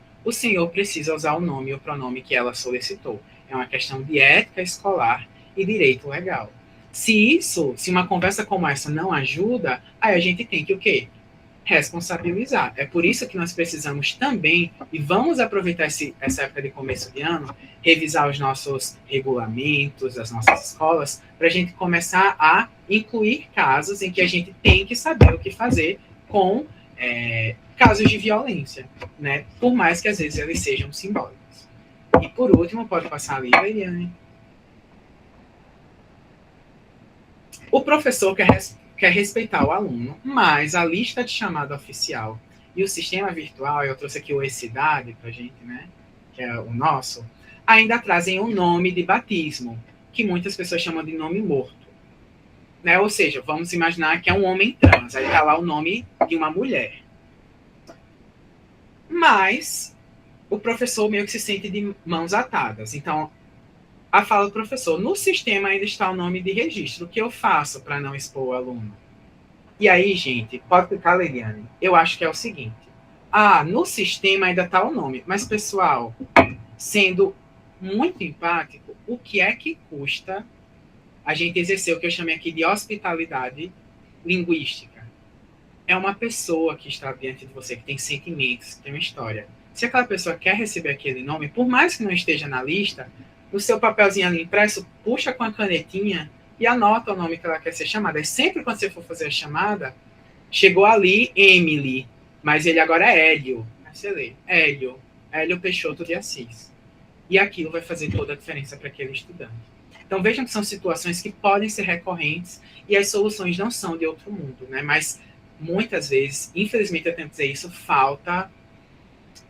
precisa usar o nome e o pronome que ela solicitou. É uma questão de ética escolar e direito legal. Se uma conversa como essa não ajuda, aí a gente tem que o quê? Responsabilizar. É por isso que nós precisamos também, e vamos aproveitar essa época de começo de ano, revisar os nossos regulamentos, as nossas escolas, para a gente começar a incluir casos em que a gente tem que saber o que fazer com casos de violência, né? Por mais que às vezes eles sejam simbólicos. E por último, pode passar ali, Eliane. O professor quer respeitar o aluno, mas a lista de chamada oficial e o sistema virtual, eu trouxe aqui o E-Cidade para a gente, né, que é o nosso, ainda trazem um nome de batismo, que muitas pessoas chamam de nome morto. Né? Ou seja, vamos imaginar que é um homem trans, aí está lá o nome de uma mulher. Mas o professor meio que se sente de mãos atadas. Então, a fala do professor: no sistema ainda está o nome de registro. O que eu faço para não expor o aluno? E aí, gente, pode clicar, Leliane. Eu acho que é o seguinte. No sistema ainda está o nome. Mas, pessoal, sendo muito empático, o que é que custa a gente exercer o que eu chamei aqui de hospitalidade linguística? É uma pessoa que está diante de você, que tem sentimentos, que tem uma história. Se aquela pessoa quer receber aquele nome, por mais que não esteja na lista, no seu papelzinho ali impresso, puxa com a canetinha e anota o nome que ela quer ser chamada. E sempre quando você for fazer a chamada, chegou ali Emily, mas ele agora é Hélio. Aí você lê, Hélio Peixoto de Assis. E aquilo vai fazer toda a diferença para aquele estudante. Então vejam que são situações que podem ser recorrentes e as soluções não são de outro mundo, né? Mas muitas vezes, infelizmente eu tenho que dizer isso, falta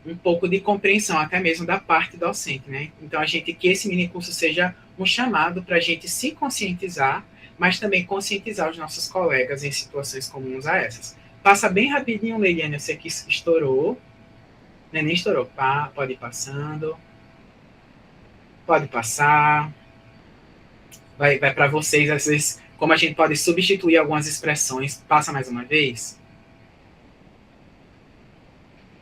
um pouco de compreensão, até mesmo da parte docente, né? Então, que esse minicurso seja um chamado para a gente se conscientizar, mas também conscientizar os nossos colegas em situações comuns a essas. Passa bem rapidinho, Leiliane, eu sei que estourou, né? Nem estourou, pode ir passando, pode passar, vai para vocês, às vezes, como a gente pode substituir algumas expressões, passa mais uma vez.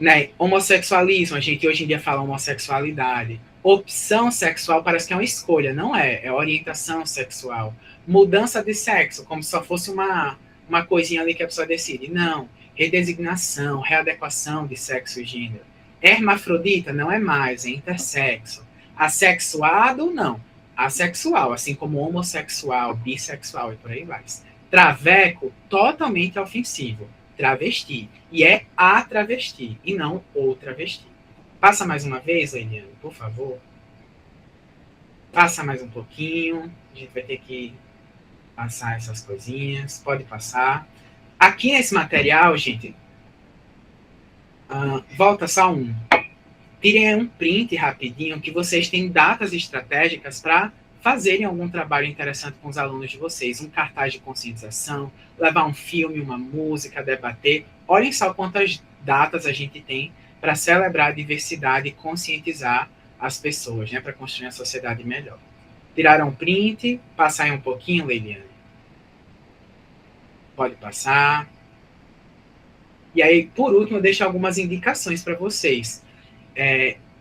Né? Homossexualismo, a gente hoje em dia fala homossexualidade. Opção sexual parece que é uma escolha, não é? É orientação sexual. Mudança de sexo, como se só fosse uma coisinha ali que a pessoa decide. Não. Redesignação, readequação de sexo e gênero. Hermafrodita não é mais, é intersexo. Assexuado, não. Assexual, assim como homossexual, bissexual e por aí vai. Traveco, totalmente ofensivo. Travesti. E é a travesti, e não o travesti. Passa mais uma vez, Eliane, por favor. Passa mais um pouquinho. A gente vai ter que passar essas coisinhas. Pode passar. Aqui nesse material, gente, volta só um. Tirem um print rapidinho, que vocês têm datas estratégicas para fazerem algum trabalho interessante com os alunos de vocês, um cartaz de conscientização, levar um filme, uma música, debater. Olhem só quantas datas a gente tem para celebrar a diversidade e conscientizar as pessoas, né, para construir uma sociedade melhor. Tiraram um print, passar aí um pouquinho, Leiliane. Pode passar. E aí, por último, eu deixo algumas indicações para vocês.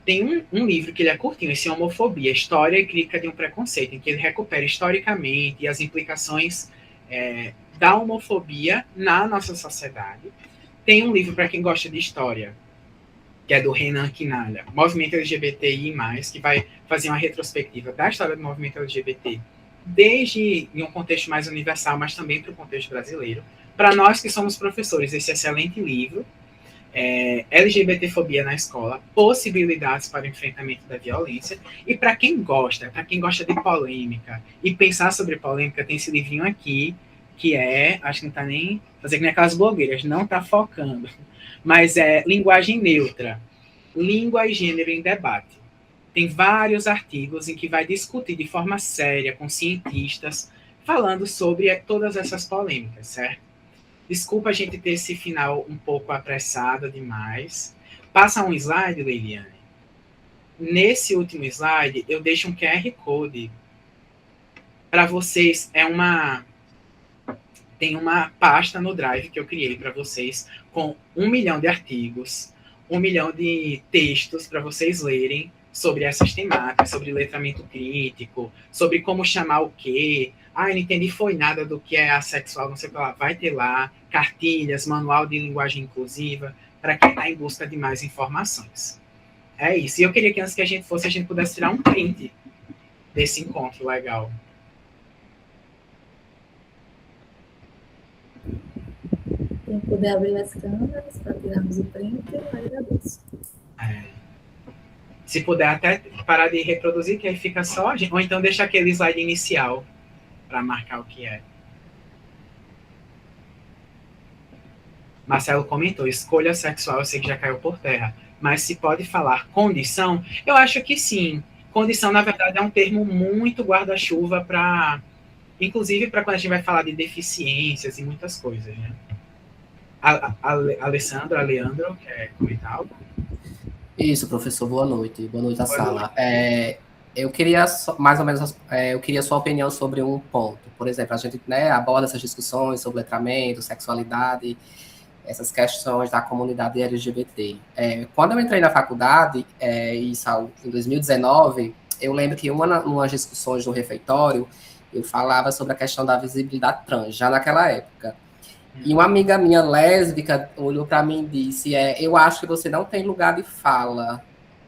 Tem um livro que ele é curtinho, esse Homofobia, História e Crítica de um Preconceito, em que ele recupera historicamente as implicações da homofobia na nossa sociedade. Tem um livro para quem gosta de história, que é do Renan Quinalha, Movimento LGBTI+, que vai fazer uma retrospectiva da história do movimento LGBT, desde em um contexto mais universal, mas também para o contexto brasileiro. Para nós que somos professores, esse excelente livro, LGBTfobia na escola, possibilidades para o enfrentamento da violência. E para quem gosta de polêmica e pensar sobre polêmica, tem esse livrinho aqui, que acho que não está nem, fazer que nem aquelas blogueiras, não está focando, mas é Linguagem Neutra. Língua e Gênero em Debate. Tem vários artigos em que vai discutir de forma séria com cientistas, falando sobre todas essas polêmicas, certo? Desculpa a gente ter esse final um pouco apressado demais. Passa um slide, Leiliane. Nesse último slide, eu deixo um QR Code para vocês. Tem uma pasta no Drive que eu criei para vocês com 1 milhão de artigos, 1 milhão de textos para vocês lerem sobre essas temáticas, sobre letramento crítico, sobre como chamar o quê. Ah, eu não entendi foi nada do que é assexual, não sei o que lá. Vai ter lá cartilhas, manual de linguagem inclusiva, para quem está em busca de mais informações. É isso. E eu queria que antes que a gente pudesse tirar um print desse encontro legal. Quem puder abrir as câmeras para tirarmos o print, eu agradeço. Se puder até parar de reproduzir, que aí fica só a gente. Ou então deixa aquele slide inicial para marcar o que é. Marcelo comentou, escolha sexual, eu sei que já caiu por terra. Mas se pode falar condição, eu acho que sim. Condição, na verdade, é um termo muito guarda-chuva para, inclusive, para quando a gente vai falar de deficiências e muitas coisas, né? Alessandro, Leandro, quer comentar algo? Isso, professor, boa noite à sala. Eu queria mais ou menos, eu queria sua opinião sobre um ponto. Por exemplo, a gente, né, aborda essas discussões sobre letramento, sexualidade, essas questões da comunidade LGBT. Quando eu entrei na faculdade, isso em 2019, eu lembro que umas discussões no refeitório, eu falava sobre a questão da visibilidade trans, já naquela época. E uma amiga minha lésbica olhou para mim e disse, eu acho que você não tem lugar de fala,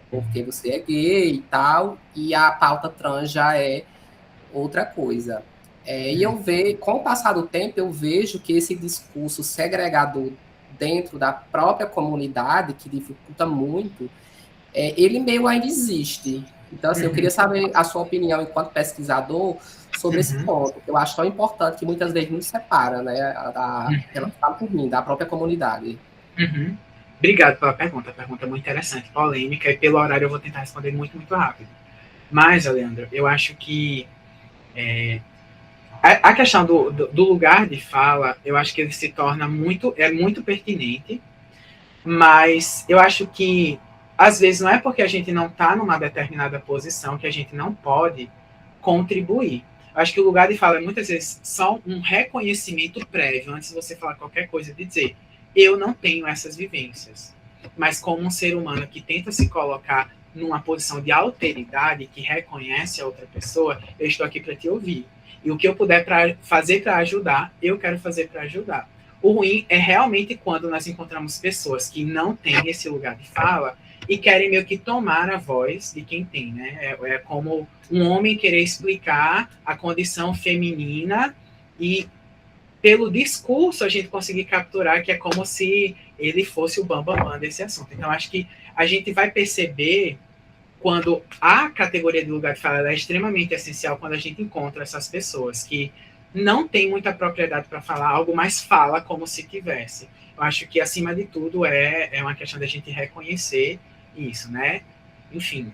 porque você é gay e tal, e a pauta trans já é outra coisa. E com o passar do tempo, eu vejo que esse discurso segregador dentro da própria comunidade, que dificulta muito, ele meio ainda existe. Então, assim, eu queria saber a sua opinião enquanto pesquisador sobre esse ponto, que eu acho tão importante, que muitas vezes nos separa, né, da própria comunidade. Obrigado pela pergunta. A pergunta é muito interessante, polêmica, e pelo horário eu vou tentar responder muito, muito rápido. Mas, Leandro, eu acho que a questão do lugar de fala, eu acho que ele se torna muito pertinente, mas eu acho que, às vezes, não é porque a gente não está numa determinada posição que a gente não pode contribuir. Eu acho que o lugar de fala é, muitas vezes, só um reconhecimento prévio, antes de você falar qualquer coisa, de dizer, eu não tenho essas vivências. Mas como um ser humano que tenta se colocar numa posição de alteridade, que reconhece a outra pessoa, eu estou aqui para te ouvir. E o que eu puder fazer para ajudar, eu quero fazer para ajudar. O ruim é realmente quando nós encontramos pessoas que não têm esse lugar de fala e querem meio que tomar a voz de quem tem, né? É como um homem querer explicar a condição feminina e, pelo discurso, a gente conseguir capturar que é como se ele fosse o bambambam desse assunto. Então, acho que a gente vai perceber quando a categoria de lugar de fala é extremamente essencial, quando a gente encontra essas pessoas que não têm muita propriedade para falar algo, mas fala como se tivesse. Eu acho que, acima de tudo, é uma questão da gente reconhecer isso, né? Enfim,